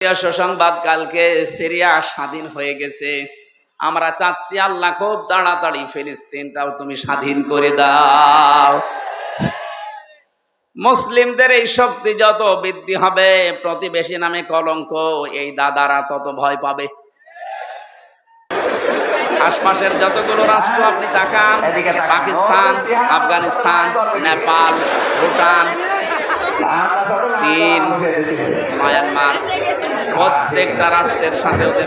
সুসংবাদ, কালকে সিরিয়া স্বাধীন হয়ে গেছে। আমরা চাচ্ছি আল্লাহ খুব তাড়াতাড়ি ফিলিস্তিনটাও তুমি স্বাধীন করে দাও। মুসলিমদের এই শক্তি যত বৃদ্ধি হবে, প্রতিবেশী নামে কলঙ্ক এই দাদারা তত ভয় পাবে। আশপাশের যতগুলো রাষ্ট্র আপনি তাকান, পাকিস্তান, আফগানিস্তান, নেপাল, ভুটান, চীন, মায়ানমার, প্রত্যেকটা রাষ্ট্রের সাথে ওদের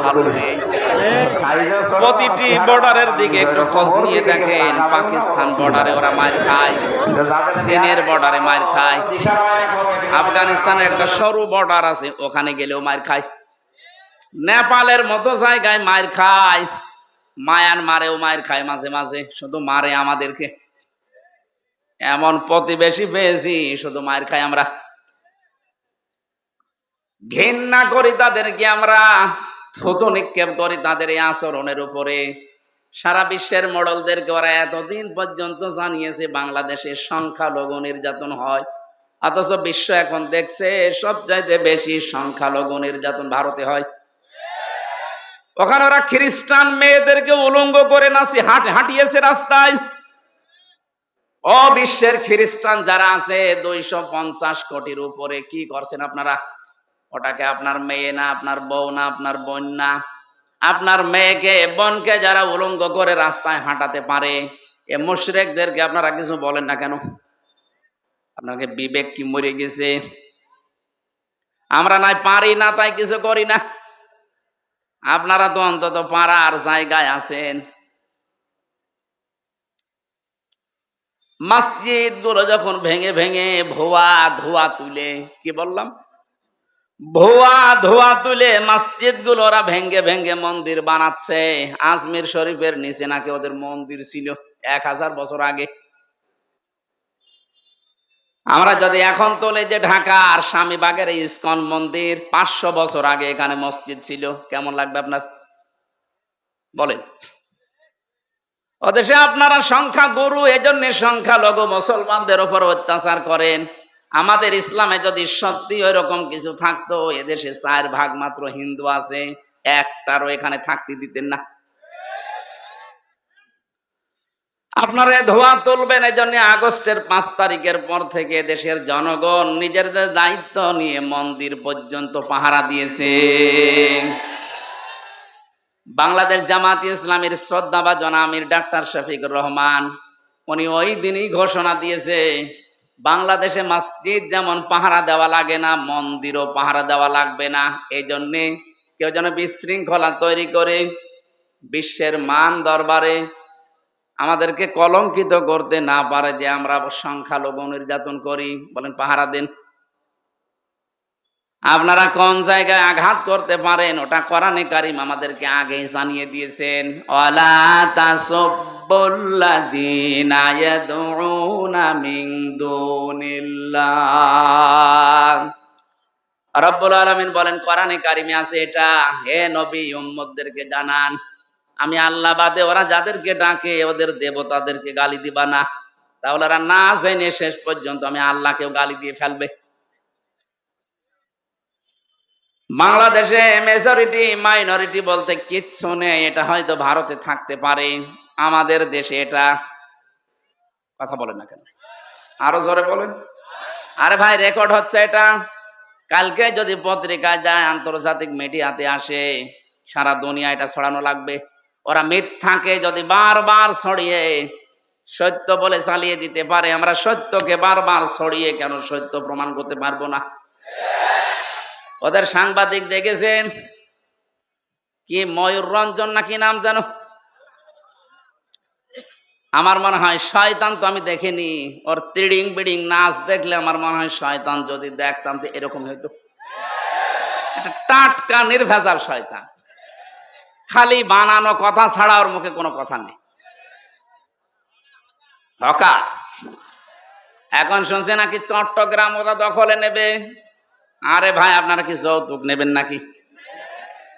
ভালো নেই। প্রতিটি বর্ডারের দিকে একটু খোঁজ নিয়ে দেখেন, পাকিস্তান বর্ডারে ওরা মার খায়, চীনের বর্ডারে মার খায়, আফগানিস্তানের একটা সরু বর্ডার আছে ওখানে গেলেও মার খায়, নেপালের মতো জায়গায় মার খায়, মায়ানমারেও মার খায় মাঝে মাঝে, শুধু মারে আমাদেরকে। এমন প্রতিবেশী পেয়েছি, শুধু মার খাই আমরা, ঘৃণা করি তাদেরকে, আমরা থুতু নিক্ষেপ করি তাদের এই আচরণের উপরে। সারা বিশ্বের মডেলদেরকে ওরা এতদিন পর্যন্ত জানিয়েছে বাংলাদেশে সংখ্যালঘু নির্যাতন হয়, অথচ বিশ্ব এখন দেখছে সবচাইতে বেশি সংখ্যালঘু নির্যাতন ভারতে হয়। ওখানে ওরা খ্রিস্টান মেয়েদেরকে উলঙ্গ করে নাচি হাঁটিয়েছে রাস্তায়। ও বিশ্বের খ্রিস্টান যারা আছে 250 কোটির উপরে, কি করছেন আপনারা? ওটাকে আপনার মেয়ে না, আপনার বউ না, আপনার বোন না, আপনার মেয়েকে বোনকে যারা উলঙ্গ করে রাস্তায় হাঁটাতে পারে, এ মুশরিকদেরকে আপনারা কিছু বলেন না কেন? আপনাকে বিবেক কি মরে গেছে? আমরা নাই পারি না তাই কিছু করি না, আপনারা তো অন্তত পারার জায়গায় আছেন। মসজিদ গুলো যখন ভেঙে ভেঙে ভুয়া ধোয়া তুলে, কি বললাম, ভুয়া ধোয়া তুলে মসজিদ গুলো ওরা ভেঙ্গে ভেঙ্গে মন্দির বানাচ্ছে। আজমির শরীফের নিচে নাকি ওদের মন্দির ছিল 1000 বছর আগে। আমরা যদি এখন তোলে যে ঢাকার স্বামীবাগের ইসকন মন্দির 500 বছর আগে এখানে মসজিদ ছিল, কেমন লাগবে আপনার বলেন? ওদেশে আপনারা সংখ্যা গুরু, এজন্য সংখ্যালঘু মুসলমানদের উপর অত্যাচার করেন। আমাদের ইসলামে যদি সত্যি ওই রকম কিছু থাকতো, এদেশে 4 ভাগ মাত্র হিন্দু আছে, একটারও এখানে থাকতে দিতেন না। আপনারা ধোয়া তুলবেন, এই জন্য আগস্টের 5 তারিখের পর থেকে দেশের জনগণ নিজেদের দায়িত্ব নিয়ে মন্দির পর্যন্ত পাহারা দিয়েছে। বাংলাদেশ জামাত ইসলামের শ্রদ্ধাভাজন আমির ডাক্তার শফিকুর রহমান, উনি ওই দিনই ঘোষণা দিয়েছে, বাংলাদেশে মসজিদ যেমন পাহারা দেওয়া লাগে না, মন্দিরও পাহারা দেওয়া লাগবে না। এই জন্যে কেউ যেন বিশৃঙ্খলা তৈরি করে বিশ্বের মান দরবারে আমাদেরকে কলঙ্কিত করতে না পারে যে আমরা সংখ্যালঘু নির্যাতন করি। বলেন পাহারা দেন। আপনারা কোন জায়গায় আঘাত করতে পারেন ওটা কোরআনে কারীম আমাদেরকে আগে জানিয়ে দিয়েছেন। ওয়ালা তাসুবুল্লাযীনা ইয়াদউনা মিন দুনিল্লাহ। রব্বুল আলামিন বলেন কোরআনে কারীমে আছে এটা, হে নবী উম্মতদেরকে জানান, আমি আল্লাহ বাদে ওরা যাদেরকে ডাকে ওদের দেবতাদেরকে গালি দিবা না, তাহলে ওরা না জেনে শেষ পর্যন্ত আমি আল্লাহকেও গালি দিয়ে ফেলবে। বাংলাদেশে মেজরিটি মাইনরিটি বলতে কিচ্ছু নেই, এটা হয়তো ভারতে থাকতে পারে, আমাদের দেশে এটা। কথা বলেন না কেন? আরো জোরে বলেন। আরে ভাই রেকর্ড হচ্ছে এটা, কালকে যদি পত্রিকায় যায়, আন্তর্জাতিক মিডিয়াতে আসে, সারা দুনিয়া এটা ছড়ানো লাগবে। ওরা মিথ্যাকে যদি বারবার ছড়িয়ে সত্য বলে চালিয়ে দিতে পারে, আমরা সত্যকে বারবার ছড়িয়ে কেন সত্য প্রমাণ করতে পারবো না? ওদের সাংবাদিক দেখেছেন কি, ময়ূর রঞ্জন না কি নাম জানো, আমার মনে হয় শয়তান, তো আমি দেখিনি, ওর তিড়িং বিড়িং নাচ দেখলে আমার মনে হয় শয়তান যদি দেখতাম তো এরকম হইতো। একটা টাটকা নির্ভেজাল শয়তান, খালি বানানো কথা ছাড়া ওর মুখে কোনো কথা নেই। হকা এখন শুনছে নাকি চট্টগ্রাম ওরা দখলে নেবে। আরে ভাই আপনারা কি যৌতুক নেবেন নাকি?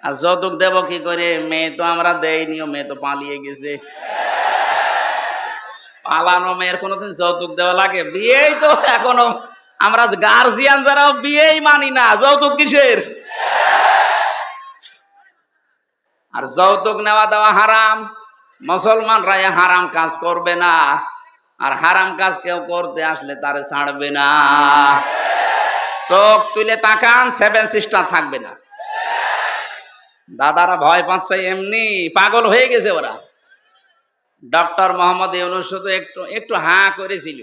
আর যৌতুক দেব কি করে? মেয়ে তো আমরা দেইনি, মেয়ে তো পালিয়ে গেছে। পালানো মেয়ের কোনোদিন যৌতুক দেওয়া লাগে? বিয়েই তো এখনো আমরা গার্জিয়ান যারা বিয়েই মানি না, যৌতুক কিসের? আর যৌতুক নেওয়া দেওয়া হারাম। মুসলমানরা হারাম কাজ করবে না, আর হারাম কাজ কেউ করতে আসলে তারে ছাড়বে না। চোখ তুলে তাকান, 7 সিস্টার থাকবে না। দাদারা ভয় পাচ্ছে, এমনি পাগল হয়ে গেছে ওরা। ডক্টর মোহাম্মদ ইউনূস শুধু একটু হাঁ করেছিল,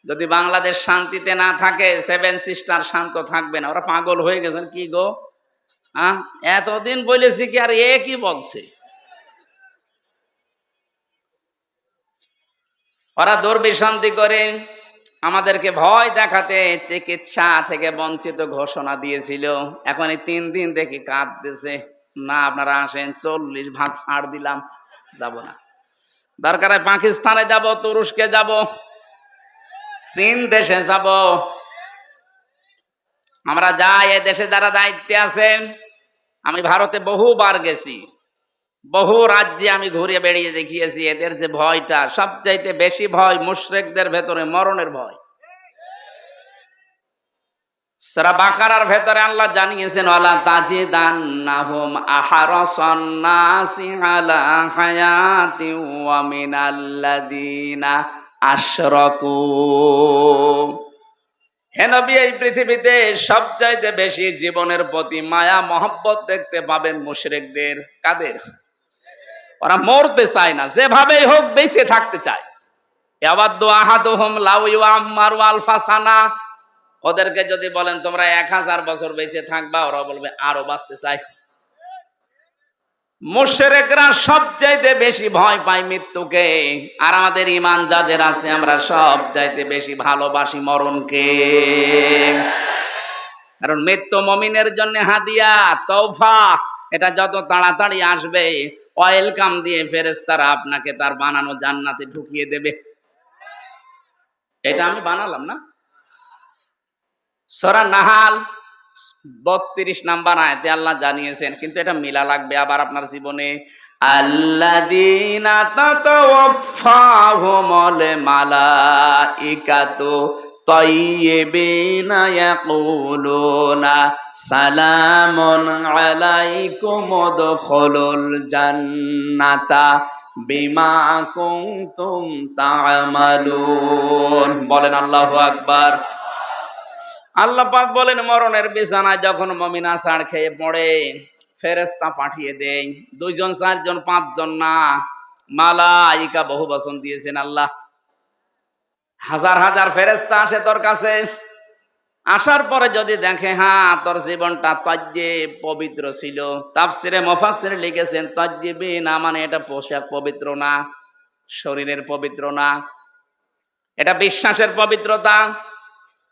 যদি বাংলাদেশ শান্তিতে না থাকে 7 সিস্টার শান্ত থাকবে না। ওরা পাগল হয়ে গেছেন। কি গো, এতদিন বলেছি কি, আর এ কি বলছে? ওরা দুর্বিসন্ধি করে আমাদেরকে ভয় দেখাতে চিকিৎসা থেকে বঞ্চিত ঘোষণা দিয়েছিল। এখন এই 3 দিন দেখি কাঁদতেছে, না আপনারা আসেন, 40 ভাগ ছাড় দিলাম, যাব না। দরকার হয় পাকিস্তানে যাব, তুরস্কে যাব, চীন দেশে যাব। আমরা যাই, এ দেশে যারা দায়িত্বে আছেন, আমি ভারতে বহুবার গেছি, বহু রাজ্যে আমি ঘুরে বেড়িয়ে দেখিয়েছি। এদের যে ভয়টা, সবচাইতে বেশি ভয় মুশরিকদের ভেতরে মরণের ভয়। সূরা বাকারার ভেতরে আল্লাহ জানিয়েছেন, ওয়ালা তাজিদান্নাহুম আহরাসান নাসি আলা হায়াতি ওয়া মিনাল্লাযিনা আশরাকু। হে নবী, এই পৃথিবীতে সবচাইতে বেশি জীবনের প্রতি মায়া মহব্বত দেখতে পাবেন মুশরিকদের। কাদের? ওরা মরতে চায় না, যেভাবেই হোক বেঁচে থাকতে চায়। ইয়াওয়াদ্দু আহাদুহুম লাউ ইউআম্মারু আলফা সানা। ওদেরকে যদি বলেন তোমরা 1000 বছর বেঁচে থাকবা, ওরা বলবে আরো বাঁচতে চাই। মুশরিকরা সবচাইতে বেশি ভয় পায় মৃত্যুকে, আর আমাদের ঈমান যাদের আছে আমরা সবচাইতে বেশি ভালোবাসি মরণকে। কারণ মৃত্যু মুমিনের জন্য হাদিয়া, তওফা। এটা যত তাড়াতাড়ি আসবে, ওয়েলকাম দিয়ে ফেরেশতারা আপনাকে তার বানানো জান্নাতে ঢুকিয়ে দেবে। এটা আমি বানালাম না। সূরা নাহাল 32 নাম্বার আয়াতে আল্লাহ জানিয়েছেন, কিন্তু এটা মিলা লাগবে আবার আপনার জীবনে। আল্লাযীনা তাতাওয়াফফাহুমুল মালাইকাতু তাইয়্যিবিনা ইয়াকুলুনা সালামুন আলাইকুম উদখুলুল জান্নাতা বিমা কুনতুম তা'মালুন। বলেন আল্লাহু আকবার। আল্লাহ পাক বলেন, মরণের বিছানায় যখন মুমিন আছাড় খেয়ে পড়ে, ফেরেশতা পাঠিয়ে দেয়। 2 জন 4 জন 5 জন না, মালাইকা বহু বচন দিয়েছেন আল্লাহ। হাজার হাজার ফেরেশতা আসে তোর কাছে। আসার পরে যদি দেখে তোর জীবনটা তাজ্জিব পবিত্র ছিল। তাফসিরে মুফাসসির লিখেছেন, তাজ্জিবি না মানে এটা পোশাক পবিত্র না, শরীরের পবিত্র না, এটা বিশ্বাসের পবিত্রতা।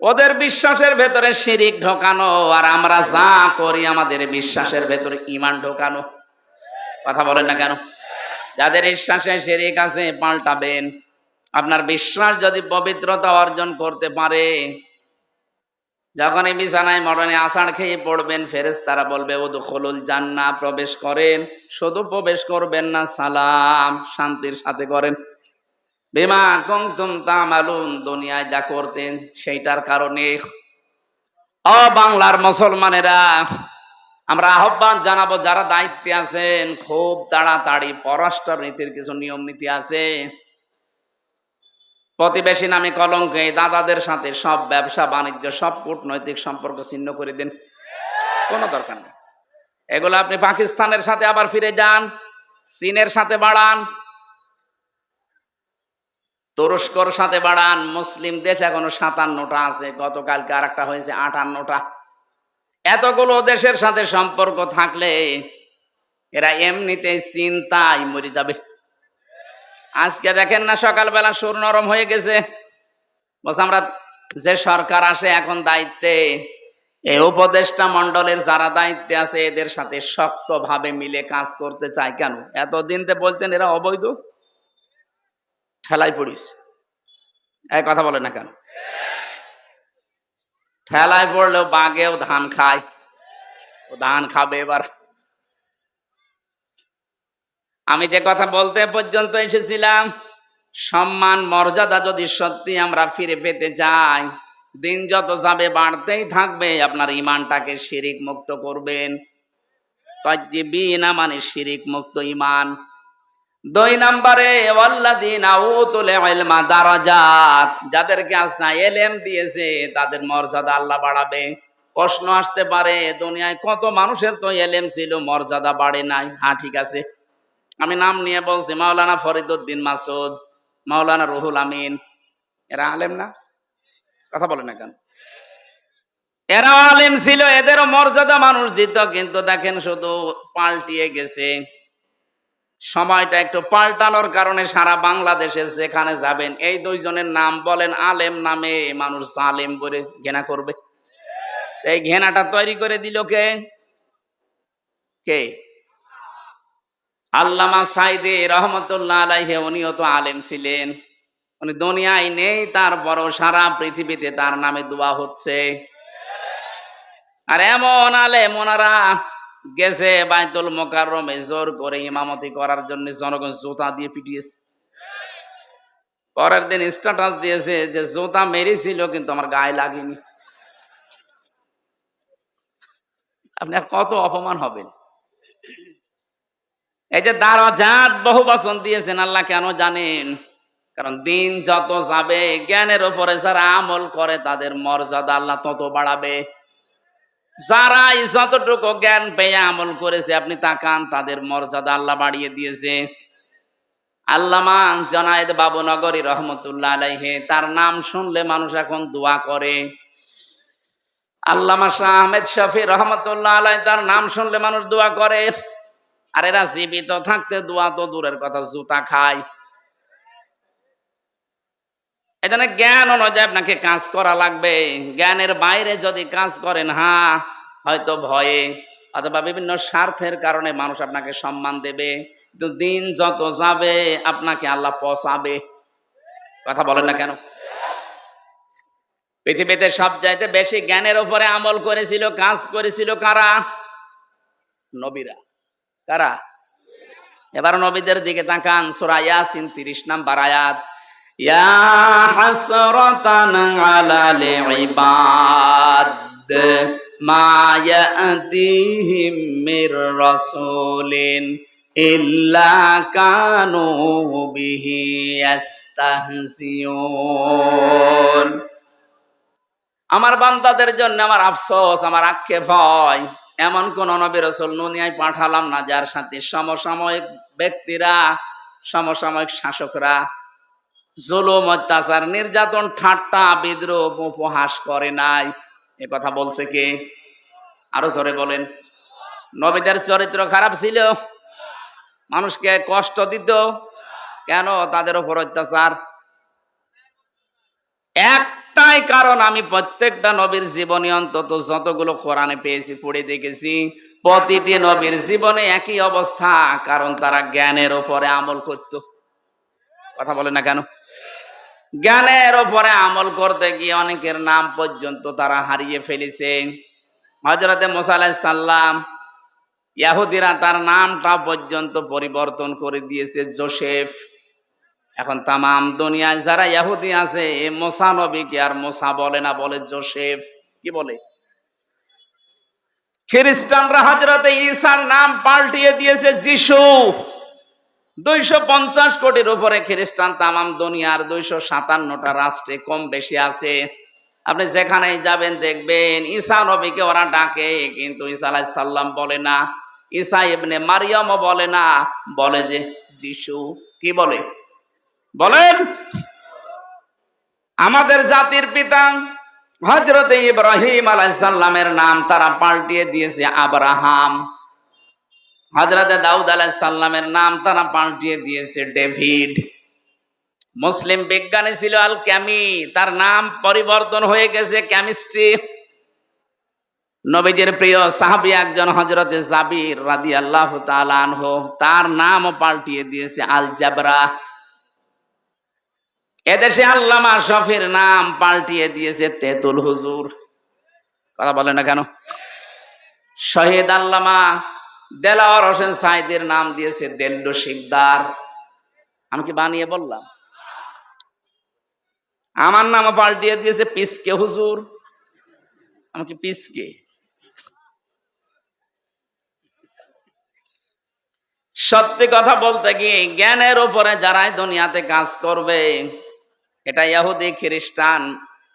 ওদের বিশ্বাসের ভেতরে শিরিক ঢোকানো, আর আমরা যা করি আমাদের বিশ্বাসের ভেতরে ঈমান ঢোকানো। কথা বলেন না কেন? যাদের বিশ্বাসে শিরিক আছে পাল্টাবেন। আপনার বিশ্বাস যদি পবিত্রতা অর্জন করতে পারে, যখন এই বিছানায় মরণে আষাঢ় খেয়ে পড়বেন, ফেরেশতারা বলবে উদখুলুল জান্নাহ, প্রবেশ করেন। শুধু প্রবেশ করবেন না, সালাম, শান্তির সাথে করেন। বিমা কুনতুম তা'মালুন, দুনিয়ায় যা করতেন সেইটার কারণে। ও বাংলার মুসলমানেরা, আমরা আহ্বান জানাবো, যারা দায়িত্বে আছেন, খুব তাড়াতাড়ি পররাষ্ট্রনীতির কিছু নিয়ম নীতি আছে। প্রতিবেশী নামে কলঙ্ক, এই দাদাদের সাথে সব ব্যবসা বাণিজ্য, সব কূটনৈতিক সম্পর্ক ছিন্ন করে দেন। কোনো দরকার নেই। এগুলো আপনি পাকিস্তানের সাথে আবার ফিরে যান, চীনের সাথে বাড়ান, তুরস্কর সাথে বাড়ান। মুসলিম দেশ এখনো 57টা আছে, গতকালকে আর একটা হয়েছে 58টা। এতগুলো দেশের সাথে সম্পর্ক থাকলে এরা এমনিতেই চিন্তায় মরে যাবে। আজকে দেখেন না, সকালবেলা সুর নরম হয়ে গেছে। বলছে আমরা যে সরকার আসে এখন দায়িত্বে, এই উপদেষ্টা মন্ডলের যারা দায়িত্বে আছে এদের সাথে শক্তভাবে মিলে কাজ করতে চায়। কেন? এতদিন তো বলতেন এরা অবৈধ, ঠেলায় পড়িস। এই কথা বলে না কেন? ঠেলায় পড়লেও বাঘেও ধান খায়, ও ধান খাবে এবার। আমি যে কথা বলতে পর্যন্ত এসেছিলাম, সম্মান মর্যাদা যদি সত্যি আমরা ফিরে পেতে চাই, দিন যত যাবে বাড়তেই থাকবে, আপনার ইমানটাকে শিরিক মুক্ত করবেন। তাজ্জিবিনা মানে শিরিক মুক্ত ইমান। 2 নম্বরে ওয়াল্লাযীনা উতুল ইলমা দারাজাত, যাদেরকে আল্লাহ ইলম দিয়েছে তাদের মর্যাদা আল্লাহ বাড়াবে। প্রশ্ন আসতে পারে, দুনিয়ায় কত মানুষের তো ইলম ছিল, মর্যাদা বাড়ে নাই। হ্যাঁ ঠিক আছে, আমি নাম নিয়ে বলছি, মাওলানা ফরিদউদ্দিন মাসুদ, মাওলানা রুহুল আমিন, এরা আলেম না? কথা বলে না কেন? এরা আলেম ছিল, এদেরও মর্যাদা মানুষ দিত, কিন্তু দেখেন শুধু পাল্টিয়ে গেছে। সময়টা একটু পাল্টানোর কারণে সারা বাংলাদেশে যেখানে যাবেন এই 2 জনের নাম বলেন, আলেম নামে মানুষ জালেম বলে ঘৃণা করবে। এই ঘৃণাটা তৈরি করে দিল কে? কে? আল্লামা সাইদি রহমতুল্লাহ আলাইহি, উনিও তো আলেম ছিলেন। উনি দুনিয়ায় নেই, তারপরও সারা পৃথিবীতে তার নামে দোয়া হচ্ছে। আর এমন আলেম, ওনারা গেছে বাইতুল মোকাররমে জোর করে ইমামতি করার জন্য, জনগণ জুতা দিয়ে পিটিয়েছে। পরের দিন স্ট্যাটাস দিয়েছে যে জুতা মেরেছিল কিন্তু আমার গায়ে লাগেনি। আপনি আর কত অপমান হবেন? এই যে দারাজাত বহু বচন দিয়েছেন আল্লাহ, কেন জানেন? কারণ দিন যত যাবে, জ্ঞানের উপরে যারা আমল করে তাদের মর্যাদা আল্লাহ তত বাড়াবে। যারা যতটুকু জ্ঞান পেয়ে আমল করেছে, আপনি তাকান, তাদের মর্যাদা আল্লাহ বাড়িয়ে দিয়েছে। আল্লামা জনায়েদ বাবুনগরী রহমতুল্লাহ আলাইহি, তার নাম শুনলে মানুষ এখন দোয়া করে। আল্লামা শাহ আহমেদ শফি রহমতুল্লাহ আলাইহি, তার নাম শুনলে মানুষ দোয়া করে। আর এরা জীবিত থাকতে দোয়া তো দূরের কথা, জুতা খায়। এজন্য জ্ঞান অনুযায়ী আপনাকে কাজ করা লাগবে। জ্ঞানের বাইরে যদি কাজ করেন, হ্যাঁ হয়তো ভয়ে অথবা বিভিন্ন স্বার্থের কারণে মানুষ আপনাকে সম্মান দেবে, কিন্তু দিন যত যাবে আপনাকে আল্লাহ পচাবে। কথা বলেন না কেন? পৃথিবীতে সবচাইতে বেশি জ্ঞানের উপরে আমল করেছিল, কাজ করেছিল কারা? নবীরা। কারা? এবার নবীদের দিকে তাকান, সূরা ইয়াসিন 30 নম্বর আয়াত। ইয়া হাসরাতান আলাল ইবাদ মা ইয়াতিহিম মির রাসূলিন ইল্লা কানু বিহি ইস্তাহজিউন। আমার বান্দাদের জন্য আমার আফসোস, আমার আক্ষেপ হয়, এমন কোন নবী রাসূল দুনিয়ায় পাঠালাম না যার সাথে সমসাময়িক ব্যক্তিরা, সমসাময়িক শাসকরা জুলুম, অত্যাচার, নির্যাতন, ঠাট্টা, বিদ্রূপ, উপহাস করে নাই। এ কথা বলছে কে? আরো জোরে বলেন। নবীদের চরিত্র খারাপ ছিল? মানুষকে কষ্ট দিত? কেন তাদের উপর অত্যাচার? একটাই কারণ, আমি প্রত্যেকটা নবীর জীবনী অন্তত যতগুলো কোরআনে পেয়েছি, পড়ে দেখেছি, প্রতিটি নবীর জীবনে একই অবস্থা, কারণ তারা জ্ঞানের উপরে আমল করত। কথা বলে না কেন? জ্ঞানের উপরে আমল করতে গিয়ে অনেকের নাম পর্যন্ত তারা হারিয়ে ফেলেছে। হযরতে মুসা আলাইহিস সালাম, ইহুদিরা তার নামটা পর্যন্ত পরিবর্তন করে দিয়েছে জোসেফ। এখন তামাম দুনিয়ায় যারা ইহুদি আছে, মুসা নবীকে আর মুসা বলে না, বলে জোসেফ। কি বলে? খ্রিস্টানরা হযরতে ঈসার নাম পাল্টিয়ে দিয়েছে যিশু। 250 কোটির উপরে খ্রিস্টান তামাম দুনিয়ার 257টা রাষ্ট্রে কম বেশি আছে। আপনি যেখানেই যাবেন দেখবেন ঈসা নবীকে ওরা ডাকে, কিন্তু ঈসা আলাইহিস সালাম বলে না, ঈসা ইবনে মারিয়ামও বলে না, বলে যে যিশু। কি বলে? বলেন। আমাদের জাতির পিতা হযরতে ইব্রাহিম আলাইহিস সালামের নাম তারা পাল্টিয়ে দিয়েছে আব্রাহাম। হযরতে দাউদ আলাইহিস সালামের নাম তারা পাল্টিয়ে দিয়েছে ডেভিড। মুসলিম বিজ্ঞানী ছিল আল ক্যামি, তার নাম পরিবর্তন হয়ে গেছে কেমিস্ট্রি। নবীজির প্রিয় সাহাবী একজন হযরতে জাবির রাদিয়াল্লাহু তাআলা আনহু, তার নামও পাল্টিয়ে দিয়েছে আল জাবরা। এদেশে আল্লামা শফির নাম পাল্টিয়ে দিয়েছে তেতুল হুজুর। কথা বলে না কেন? শহীদ আল্লামা দেলাওয়ার হোসেন সাইদির নাম দিয়েছে দেল্লু শিকদার। আমি কি বানিয়ে বললাম? আমার নামও পাল্টিয়ে দিয়েছে পিসকে হুজুর। আমাকে পিসকে। সত্যি কথা বলতে কি, জ্ঞানের উপরে যারাই দুনিয়াতে কাজ করবে, এটা ইহুদি খ্রিস্টান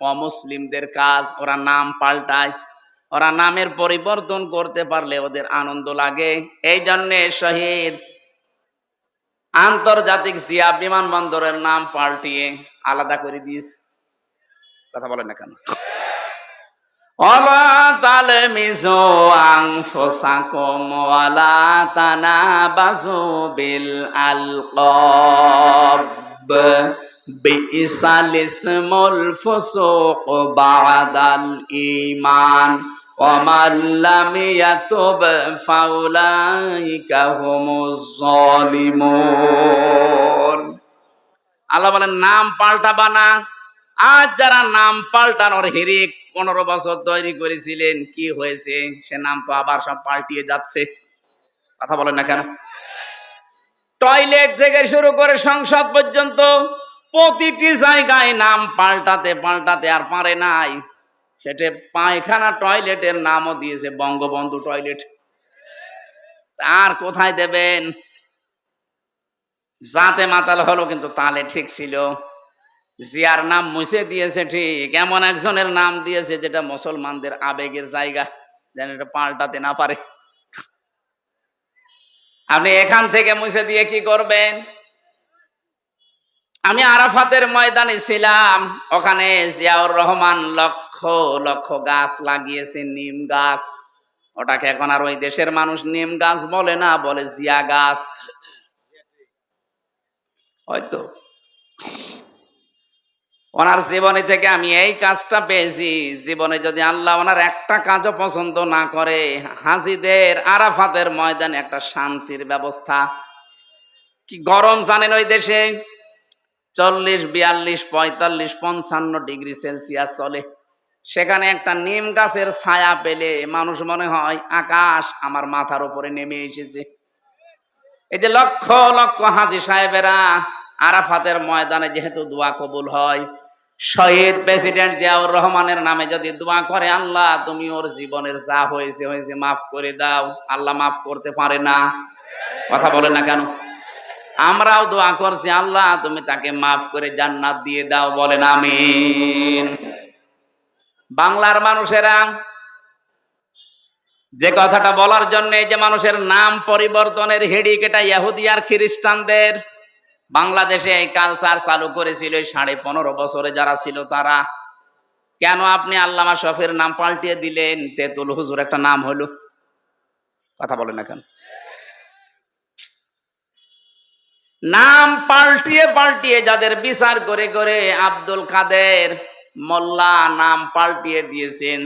অমুসলিমদের কাজ। ওরা নাম পাল্টায়, ওরা নামের পরিবর্তন করতে পারলে ওদের আনন্দ লাগে। এই জন্যে শহীদ আন্তর্জাতিক জিয়া বিমানবন্দরের নাম পাল্টিয়ে আলাদা করে দিয়েছে। কথা বলেন না কেন? ওয়ালা তালমিজু আনফুসাকুম ওয়ালা তানাবাজু বিল আলকাব বিইসাল ইসমুল ফুসুক বাদাল ঈমান ওয়া মান লাম ইয়াতুব ফাউলাইকা হুমুজ জালিমুন। আল্লাহ বলেন নাম পাল্টাবা না। আজ যারা নাম পাল্টানোর হিরিক 15 বছর তৈরি করেছিলেন, কি হয়েছে? সে নাম তো আবার সব পাল্টিয়ে যাচ্ছে। কথা বলেন না কেন? টয়লেট থেকে শুরু করে সংসদ পর্যন্ত প্রতিটি জায়গায় নাম পাল্টাতে পাল্টাতে আর পারে নাই। সেটা পায়খানা টয়লেটের নামও দিয়েছে বঙ্গবন্ধু টয়লেট। আর কোথায় দেবেন? জাতে মাতাল হলো, কিন্তু তালে ঠিক ছিল। জিয়ার নাম মুছে দিয়েছে ঠিক, এমন একজনের নাম দিয়েছে যেটা মুসলমানদের আবেগের জায়গা, যেন এটা পাল্টাতে না পারে। আপনি এখান থেকে মুছে দিয়ে কি করবেন? আমি আরাফাতের ময়দানে ছিলাম, ওখানে জিয়াউর রহমান লক্ষ লক্ষ গাছ লাগিয়েছে, নিম গাছ। ওটাকে এখন আর ওই দেশের মানুষ নিম গাছ বলে না, বলে জিয়া গাছ। হয়তো ওনার জীবনী থেকে আমি এই কাজটা পেয়েছি। জীবনে যদি আল্লাহ ওনার একটা কাজও পছন্দ না করে, হাজিদের আরাফাতের ময়দানে একটা শান্তির ব্যবস্থা। কি গরম জানেন ওই দেশে? 40, 42, 45, 55 ডিগ্রি সেলসিয়াস চলে। সেখানে একটা নিম গাছের ছায়া পেলে মানুষ মনে হয় আকাশ আমার মাথার উপরে নেমে এসেছে। এই যে লক্ষ লক্ষ হাজী সাহেবেরা আরাফাতের ময়দানে যেহেতু দোয়া কবুল হয়, শহীদ প্রেসিডেন্ট জিয়াউর রহমানের নামে যদি দোয়া করে, আল্লাহ তুমি ওর জীবনের যা হয়েছে হয়েছে মাফ করে দাও, আল্লাহ মাফ করতে পারে না? কথা বলেন না কেন? আমরাও দোয়া করছি, আল্লাহ তুমি তাকে মাফ করে জান্নাত দিয়ে দাও। বলেন আমিন। বাংলার মানুষেরা যে কথাটা বলার জন্য, এই যে মানুষের নাম পরিবর্তনের হিড়িক, এটা ইহুদি আর খ্রিস্টানদের। বাংলাদেশে এই কালচার চালু করেছিল 15.5 বছরে যারা ছিল তারা। কেন আপনি আল্লামা শফির নাম পাল্টিয়ে দিলেন? তেতুল হুজুর একটা নাম হলো। কথা বলেন না কেন? নাম পাল্টিয়ে পাল্টিয়ে যাদের বিচার করে করে আব্দুল কাদের মোল্লা নাম পাল্টিয়ে দিয়েছেন।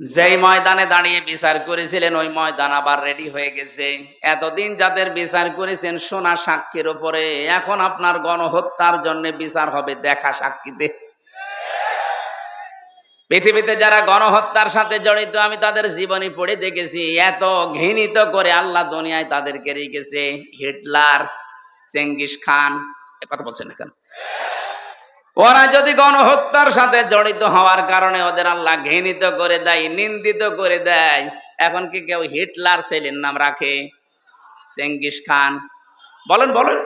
যেই ময়দানে দাঁড়িয়ে বিচার করেছিলেন ওই ময়দান আবার রেডি হয়ে গেছে। এতদিন যাদের বিচার করেছেন সোনা সাক্ষীর উপরে, এখন আপনার গণহত্যার জন্য বিচার হবে দেখা সাক্ষীতে। পৃথিবীতে যারা গণহত্যার সাথে জড়িত, আমি তাদের জীবনী পড়ে দেখেছি। এত ঘৃণিত করে আল্লাহ দুনিয়ায় তাদেরকে রেখেছে। হিটলার, চেঙ্গিস খান, এ কথা বলছেন না কেন? ওরা যদি গণহত্যার সাথে জড়িত হওয়ার কারণে ওদের আল্লাহ ঘৃণিত করে দেয়, নিন্দিত করে দেয়, এখন কি কেউ হিটলার ছেলের নাম রাখে? Genghis Khan? বলেন বলেন।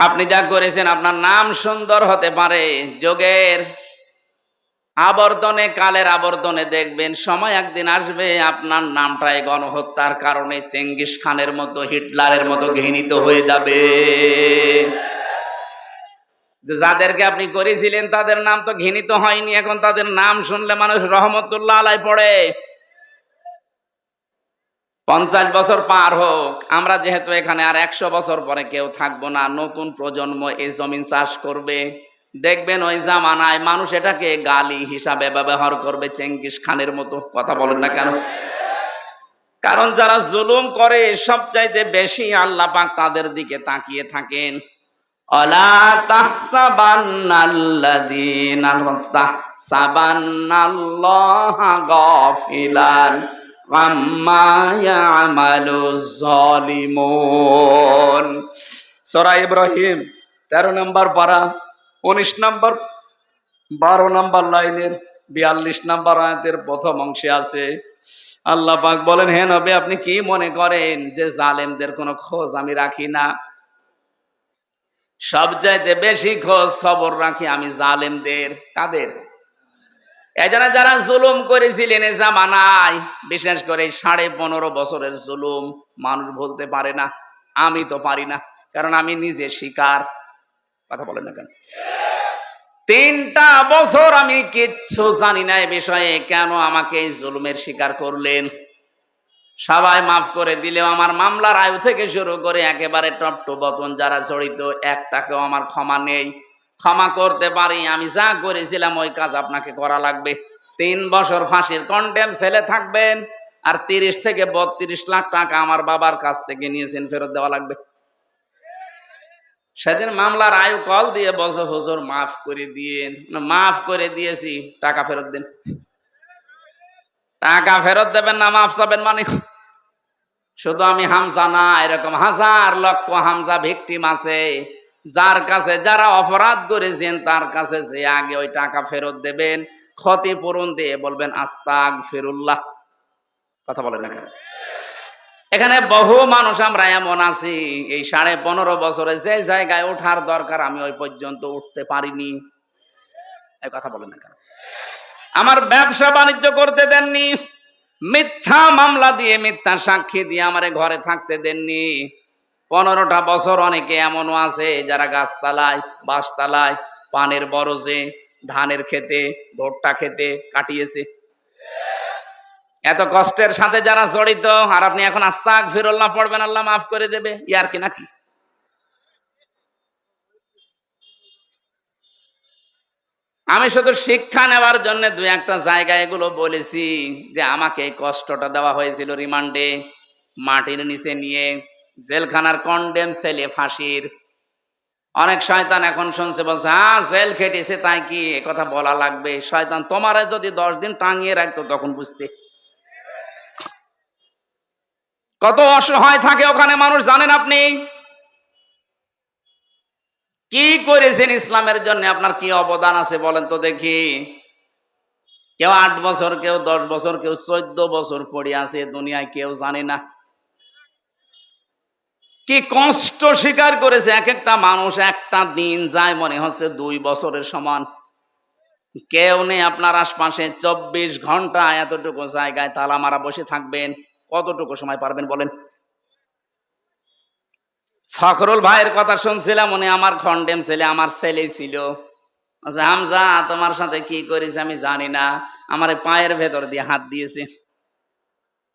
আপনি যা করেছেন, আপনার নাম সুন্দর হতে পারে, যোগের আবর্তনে, কালের আবর্তনে দেখবেন সময় একদিন আসবে আপনার নামটাই গণহত্যার কারণে চেঙ্গিস খানের মতো, হিটলারের মতো ঘৃণিত হয়ে যাবে। যাদেরকে আপনি করেছিলেন তাদের নাম তো ঘৃণিত হয়নি, এখন তাদের নাম শুনলে মানুষ রহমতুল্লাহ আলাই পড়ে। 50 বছর পার হোক, আমরা যেহেতু এখানে আর 100 বছর পরে কেউ থাকবো না, নতুন প্রজন্ম এই জমিন চাষ করবে। দেখবেন ওই জামানায় মানুষ এটাকে গালি হিসাবে ব্যবহার করবে, চেঙ্গিস খানের মতো। কথা বলেন না কেন? কারণ যারা জুলুম করে সবচাইতে বেশি আল্লাহ পাক তাদের দিকে তাকিয়ে থাকেন। অলা তাহসাবান্নাল্লাযীনা তাহসাবান্নাল্লাহা গাফিলান আম্মা ইয়ামালুজ জালিমুন। সূরা ইব্রাহিম 13 নম্বর পারা 19 নম্বর 12 নম্বর লাইনের 42 নম্বর আয়াতের প্রথম অংশে আছে, আল্লাহ পাক বলেন, হে নবী আপনি কি মনে করেন যে জালেমদের কোনো খোঁজ আমি রাখি না? সবচাইতে বেশি খোঁজ খবর রাখি আমি জালেমদের। কাদের? এই জন্য যারা জুলুম করেছিলেন এ জামানায়, বিশেষ করে 15.5 বছরের জুলুম মানুষ বলতে পারে না, আমি তো পারি না, কারণ আমি নিজে শিকার। কথা বলেন না কেন? 3টা বছর আমি কিচ্ছু জানি না এ বিষয়ে, কেন আমাকে এই জুলুমের শিকার করলেন? সবাই মাফ করে দিলেও আমার মামলার আয়ু থেকে শুরু করে একেবারে টপ টু বটন যারা জড়িত, একটাকেও আমার ক্ষমা নেই। ক্ষমা করতে পারি, আমি যা করেছিলাম ওই কাজ আপনাকে করা লাগবে। 3 বছর ফাঁসির কন্ডেম ছেলে থাকবেন, আর 30 থেকে 32 লাখ টাকা আমার বাবার কাছ থেকে নিয়েছেন, ফেরত দেওয়া লাগবে। সেদিন মামলার আয়ু কল দিয়ে বলছে, হুজুর মাফ করে দিয়েন। মাফ করে দিয়েছি, টাকা ফেরত দেন। টাকা ফেরত দেবেন না, মাফ চাবেন মানে? শুধু আমি হামজা না, এরকম হাজার লক্ষ হামজা ভিকটিম আছে, যার কাছে যারা অপরাধ করেছেন তার কাছে যে আগে ওই টাকা ফেরত দেবেন, ক্ষতিপূরণ দিয়ে বলবেন আস্তাগফিরুল্লাহ। কথা বলেন না কেন? এখানে বহু মানুষ আমরা এমন আছি, এই 15.5 বছরে যে জায়গায় ওঠার দরকার আমি ওই পর্যন্ত উঠতে পারিনি। এই কথা বলেন না কেন? আমার ব্যবসা বাণিজ্য করতে দেননি, মিথ্যা মামলা দিয়ে মিথ্যা সাক্ষী দিয়ে আমারে ঘরে থাকতে দেননি। 15টা বছর অনেকে এমনও আছে যারা গাছতলায়, বাঁশতলায়, পানের বরজে, ধানের খেতে, ভুট্টা খেতে কাটিয়েছে। এত কষ্টের সাথে যারা জড়িত, আর আপনি এখন আস্তাগফিরুল্লাহ পড়বেন আল্লাহ মাফ করে দেবে, ইয়ার কি নাকি? আমি শুধু শিক্ষা নেওয়ার জন্য 2-1টা জায়গায় এগুলো বলেছি, যে আমাকে এই কষ্টটা দেওয়া হয়েছিল রিমান্ডে, মাটির নিচে নিয়ে, জেলখানার কন্ডেম ছেলে ফাঁসির। অনেক শয়তান এখন শুনছে, বলছে হ্যাঁ জেল খেটেছে তাই কি এ কথা বলা লাগবে? শয়তান তোমারে যদি 10 দিন টাঙিয়ে রাখতো তখন বুঝতে। কত অসহায় থাকে ওখানে মানুষ জানেন আপনি? কি করেছেন ইসলামের জন্য, আপনার কি অবদান আছে বলেন তো দেখি? কেউ 8 বছর, কেউ 10 বছর, কেউ 14 বছর পড়ে আছে দুনিয়ায়, কেউ জানে না কি কষ্ট স্বীকার করেছে। এক একটা মানুষ, একটা দিন যায় মনে হচ্ছে 2 বছরের সমান। কেউ নেই আপনার আশপাশে, 24 ঘন্টা এতটুকু জায়গায় তালা মারা বসে থাকবেন, কতটুকু সময় পারবেন বলেন? ফখরুল ভাইয়ের কথা শুনছিলাম, উনি আমার খন্ডেম ছেলে, আমার ছেলে ছিল। আচ্ছা হামজা তোমার সাথে কি করেছে আমি জানি না, আমার পায়ের ভেতর দিয়ে হাত দিয়েছে।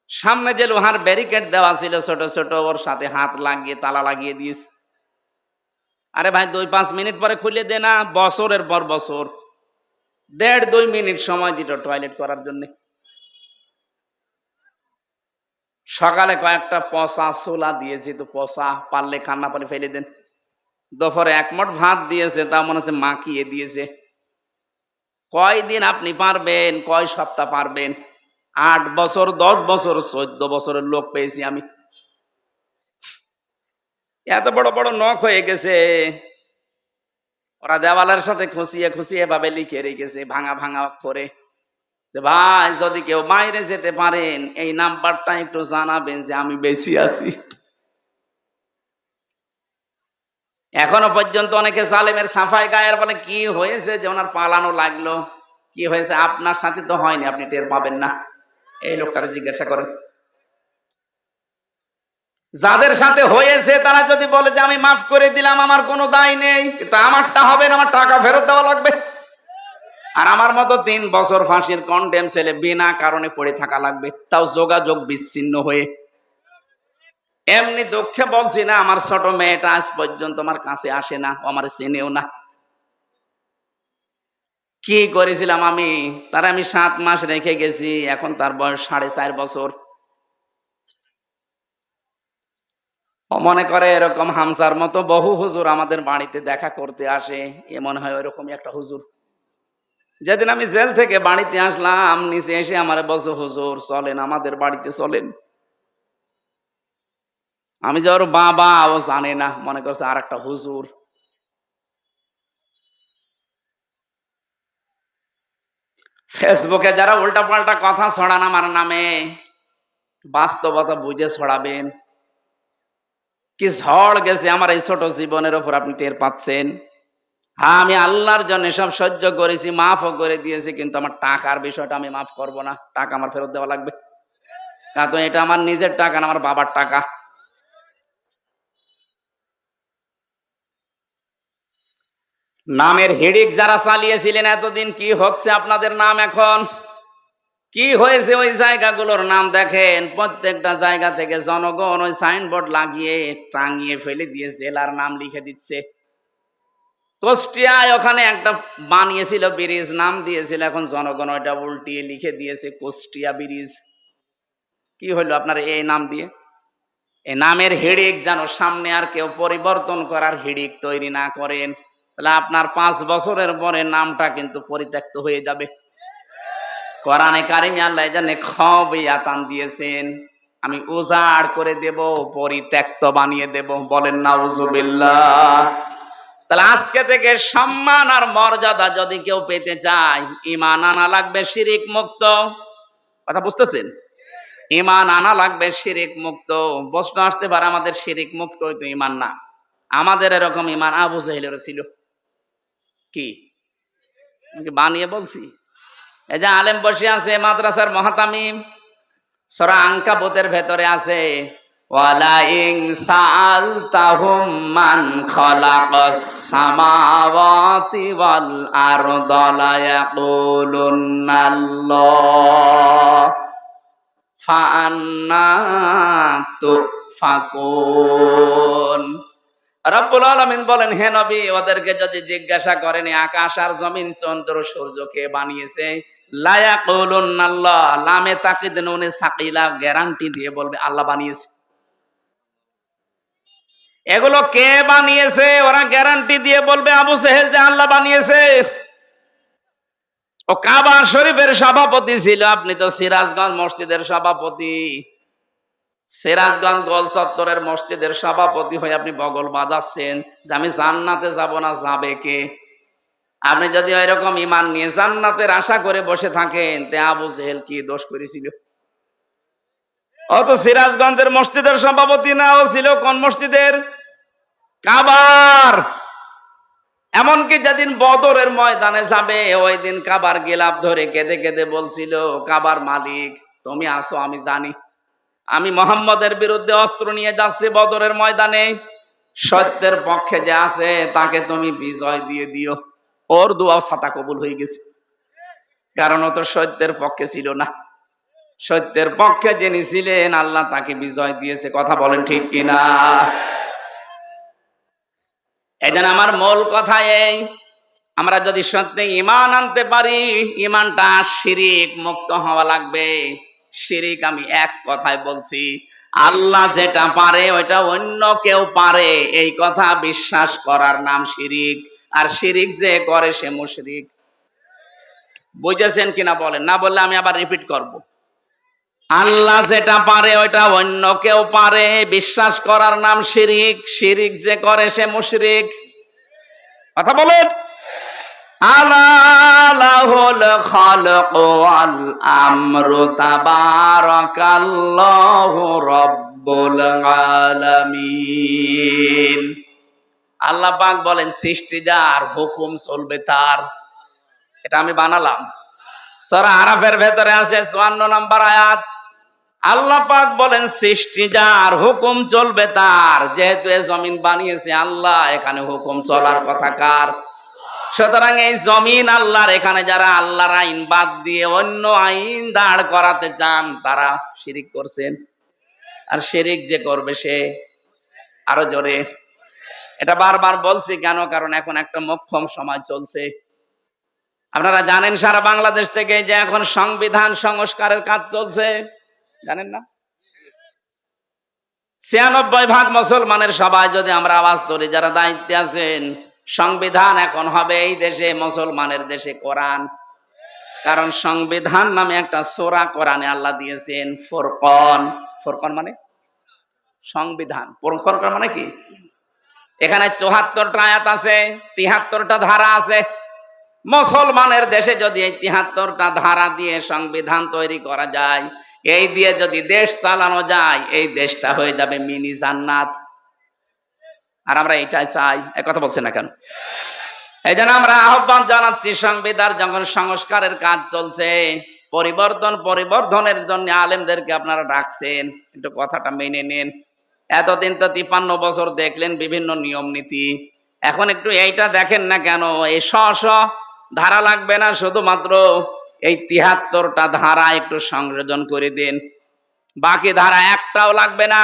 সামনে যে লোহার ব্যারিকেড দেওয়া ছিল ছোট ছোট, ওর সাথে হাত লাগিয়ে তালা লাগিয়ে দিয়েছে। আরে ভাই 2-5 মিনিট পরে খুলে দে না, বছরের পর বছর 1.5-2 মিনিট সময় দিত টয়লেট করার জন্য। সকালে কয়েকটা পচা ছোলা দিয়েছে, তো পচা, পারলে খান, না পারলে ফেলে দেন। দুপুরে 1 মুঠ ভাত দিয়েছে, তা মনে হচ্ছে মাখিয়ে দিয়েছে। কয়দিন আপনি পারবেন, কয় সপ্তাহ পারবেন? 8 বছর, 10 বছর, 14 বছরের লোক পেয়েছি আমি। এত বড় বড় নখ হয়ে গেছে, ওরা দেওয়ালের সাথে খুশিয়ে খুশিয়ে ভাবে লিখে রেখেছে ভাঙা ভাঙা অক্ষরে, যে ভাই যদি কেউ বাইরে যেতে পারেন এই নাম্বারটা একটু জানাবেন যে আমি বেশি আছি। এখনো পর্যন্ত অনেকে জালেমের সাফাই গায়ের বলে, কি হয়েছে যে ওনার পালানো লাগলো? কি হয়েছে? আপনার সাথে তো হয়নি, আপনি টের পাবেন না। এই লোকটারে জিজ্ঞাসা করেন। যাদের সাথে হয়েছে তারা যদি বলে যে আমি মাফ করে দিলাম, আমার কোনো দায় নেই, কিন্তু আমারটা হবে না, আমার টাকা ফেরত দেওয়া লাগবে। আর আমার মতো 3 বছর ফাঁসির কন্ডেম ছেলে বিনা কারণে পড়ে থাকা লাগবে, তাও যোগাযোগ বিচ্ছিন্ন হয়ে। এমনি দুঃখে বলছি না, আমার ছোট মেয়েটা আজ পর্যন্ত আমার কাছে আসে না, ও আমার চেনেও না। কি করেছিলাম আমি? তার আমি 7 মাস রেখে গেছি, এখন তার বয়স 4.5 বছর। ও মনে করে এরকম হামসার মতো বহু হুজুর আমাদের বাড়িতে দেখা করতে আসে, এ মনে হয় ওইরকমই একটা হুজুর। যেদিন আমি জেল থেকে বাড়িতে আসলাম, নিচে এসে আমার বলছো, হুজুর চলেন আমাদের বাড়িতে চলেন। আমি যে ওর বাবা, ও জানে না, মনে করছে আর একটা হুজুর। ফেসবুকে যারা উল্টা পাল্টা কথা ছড়ান আমার নামে, বাস্তবতা বুঝে ছড়াবেন। কি ঝড় গেছে আমার এই ছোট জীবনের উপর, আপনি টের পাচ্ছেন। হ্যাঁ, আমি আল্লাহর জন্য সব সহ্য করেছি, মাফও করে দিয়েছি, কিন্তু আমার টাকার বিষয়টা আমি মাফ করব না। টাকা আমার ফেরত দেওয়া লাগবে, কারণ এটা আমার নিজের টাকা না, আমার বাবার টাকা। নামের হিড়িক যারা চালিয়েছিলেন এতদিন, কি হচ্ছে আপনাদের নাম এখন? কি হয়েছে ওই জায়গাগুলোর নাম দেখেন। প্রত্যেকটা জায়গা থেকে জনগণ ওই সাইনবোর্ড লাগিয়ে টাঙিয়ে ফেলে দিয়ে জেলার নাম লিখে দিচ্ছে। কুষ্টিয়ায় ওখানে একটা বানিয়েছিল ব্রিজ, নাম দিয়েছিল, এখন জনগণ ওইটা উল্টিয়ে লিখে দিয়েছে কুষ্টিয়া ব্রিজ। কি হলো আপনার এই নাম দিয়ে? এই নামের হিড়িক যেন সামনে আর কেউ পরিবর্তন করার হিড়িক তৈরি না করেন, তাহলে আপনার 5 বছরের পরে নামটা কিন্তু পরিত্যক্ত হয়ে যাবে। কোরআনে কারিমে আল্লাহ জানে খবিয়াতান দিয়েছেন, আমি উজাড় করে দেব, পরিত্যক্ত বানিয়ে দেব। বলেন নাউজুবিল্লাহ। তাহলে আজকে থেকে সম্মান আর মর্যাদা যদি কেউ পেতে চায়, ঈমান আনা লাগবে শিরিক মুক্ত। কথা বুঝতেছেন? ঈমান আনা লাগবে শিরিক মুক্ত। প্রশ্ন আসতে পারে, আমাদের শিরিক মুক্ত হইতো ঈমান না। আমাদের এরকম ঈমান আবু জাহেলের ছিল। কি আমি কি বানিয়ে বলছি? এই যে আলেম বসে আছে মাদ্রাসার মুহতামিম, সূরা আনকাবুতের ভেতরে আছে, ওয়ালা ইন সাআলতাহুম মান খালাকাস সামাওয়াতি ওয়াল আরদা লা ইয়াকুলুন্নাল্লাহ ফাআন্না তুফাকুন। রব্বুল আলামিন বলেন, হে নবী, ওদেরকে যদি জিজ্ঞাসা করেন আকাশ আর জমিন, চন্দ্র সূর্য কে বানিয়েছে, লা ইয়াকুলুন্নাল্লাহ, লামে তাকিদ নুনে সাকিলা, গ্যারান্টি দিয়ে বলবে আল্লাহ বানিয়েছে। এগুলো কে বানিয়েছে? ওরা গ্যারান্টি দিয়ে বলবে আবু জেহেল যে আল্লাহ বানিয়েছে। ও কাবা শরীফের সভাপতি ছিল, আপনি তো সিরাজগঞ্জ মসজিদের সভাপতি। সিরাজগঞ্জ গোল চত্বরের মসজিদের সভাপতি হয়ে আপনি বগল বাজাচ্ছেন যে আমি জান্নাতে যাব না, যাবে কে? আপনি যদি এরকম ঈমান নিয়ে জান্নাতের আশা করে বসে থাকেন, তে আবু জেহেল কি দোষ করেছিল? ও তো সিরাজগঞ্জের মসজিদের সভাপতি না, ও ছিল কোন মসজিদের? কাবার। এমনকি যেদিন বদরের ময়দানে যাবে, ওই দিন কাবার গিলাফ ধরে কেঁদে কেঁদে বলছিল, কাবার মালিক তুমি আসো, আমি জানি আমি মোহাম্মদের বিরুদ্ধে অস্ত্র নিয়ে যাচ্ছি বদরের ময়দানে, সত্যের পক্ষে যে আছে তাকে তুমি বিজয় দিয়ে দিও। ওর দোয়া ছাতা কবুল হয়ে গেছে, কারণ ও তো সত্যের পক্ষে ছিল না। সত্যের পক্ষে যিনি ছিলেন, আল্লাহ তাকে বিজয় দিয়েছে। কথা বলেন ঠিক কিনা? এজন্য আমার মূল কথা এই, আমরা যদি সত্যি ঈমান আনতে পারি, ঈমানটা শিরিক মুক্ত হওয়া লাগবে। শিরিক আমি এক কথায় বলছি, আল্লাহ যেটা পারে ওইটা অন্য কেউ পারে, এই কথা বিশ্বাস করার নাম শিরিক। আর শিরিক যে করে সে মুশরিক। বুঝেছেন কিনা বলেন? না বললে আমি আবার রিপিট করব। আল্লাহ যেটা পারে ওইটা অন্য কেউ পারে, বিশ্বাস করার নাম শিরিক। শিরিক যে করে সে মুশরিক। কথা বলেন। আলা লাহুল খালকু ওয়াল আমরু তাবারাকাল্লাহু রাব্বুল আলামিন। আল্লাহ পাক বলেন, সৃষ্টি যার, হুকুম চলবে তার। এটা আমি বানালাম। সূরা আরাফের ভেতরে আছে 54 নম্বর আয়াত। আল্লাহ পাক বলেন, সৃষ্টি যার, হুকুম চলবে তার। যেহেতু এই জমিন বানিয়েছে আল্লাহ, এখানে হুকুম চলার কথা কার? সুতরাং এই জমিন আল্লাহর, এখানে যারা আল্লাহর আইন বাদ দিয়ে অন্য আইন দাঁড় করাতে চান, তারা শিরিক করছেন। আর শিরিক যে করবে সে, আরো জোরে। এটা বারবার বলছি কেন? কারণ এখন একটা মোক্ষম সময় চলছে। আপনারা জানেন সারা বাংলাদেশ থেকে যে এখন সংবিধান সংস্কারের কাজ চলছে, জানেন না? 96% মুসলমানের সবাই যদি আমরা আওয়াজ ধরি, যারা দায়িত্বে আছেন, সংবিধান এখন হবে এই দেশে মুসলমানের দেশে কোরআন। কারণ সংবিধান নামে একটা সূরা কোরআনে আল্লাহ দিয়েছেন, ফুরকান। ফুরকান মানে সংবিধান, ফুরকান মানে কি? এখানে 74টা আয়াত আছে, 73টা ধারা আছে। মুসলমানের দেশে যদি এই 73টা ধারা দিয়ে সংবিধান তৈরি করা যায়, এই দিয়ে যদি দেশ চালানো যায়, এই দেশটা হয়ে যাবে মিনি জান্নাত। আর আমরা এটাই চাই। এক কথা বলছেন না কেন? এই জন্য আমরা আহ্বান জানাচ্ছি, সংবিধান যখন সংস্কারের কাজ চলছে, পরিবর্ধনের জন্য আলেমদেরকে আপনারা ডাকছেন, একটু কথাটা মেনে নেন। এতদিন তো 53 বছর দেখলেন বিভিন্ন নিয়ম নীতি, এখন একটু এইটা দেখেন না কেন? এই ধারা লাগবে না, শুধুমাত্র এই 73টা ধারা একটু সংযোজন করে দিন। বাকি ধারা একটাও লাগবে না।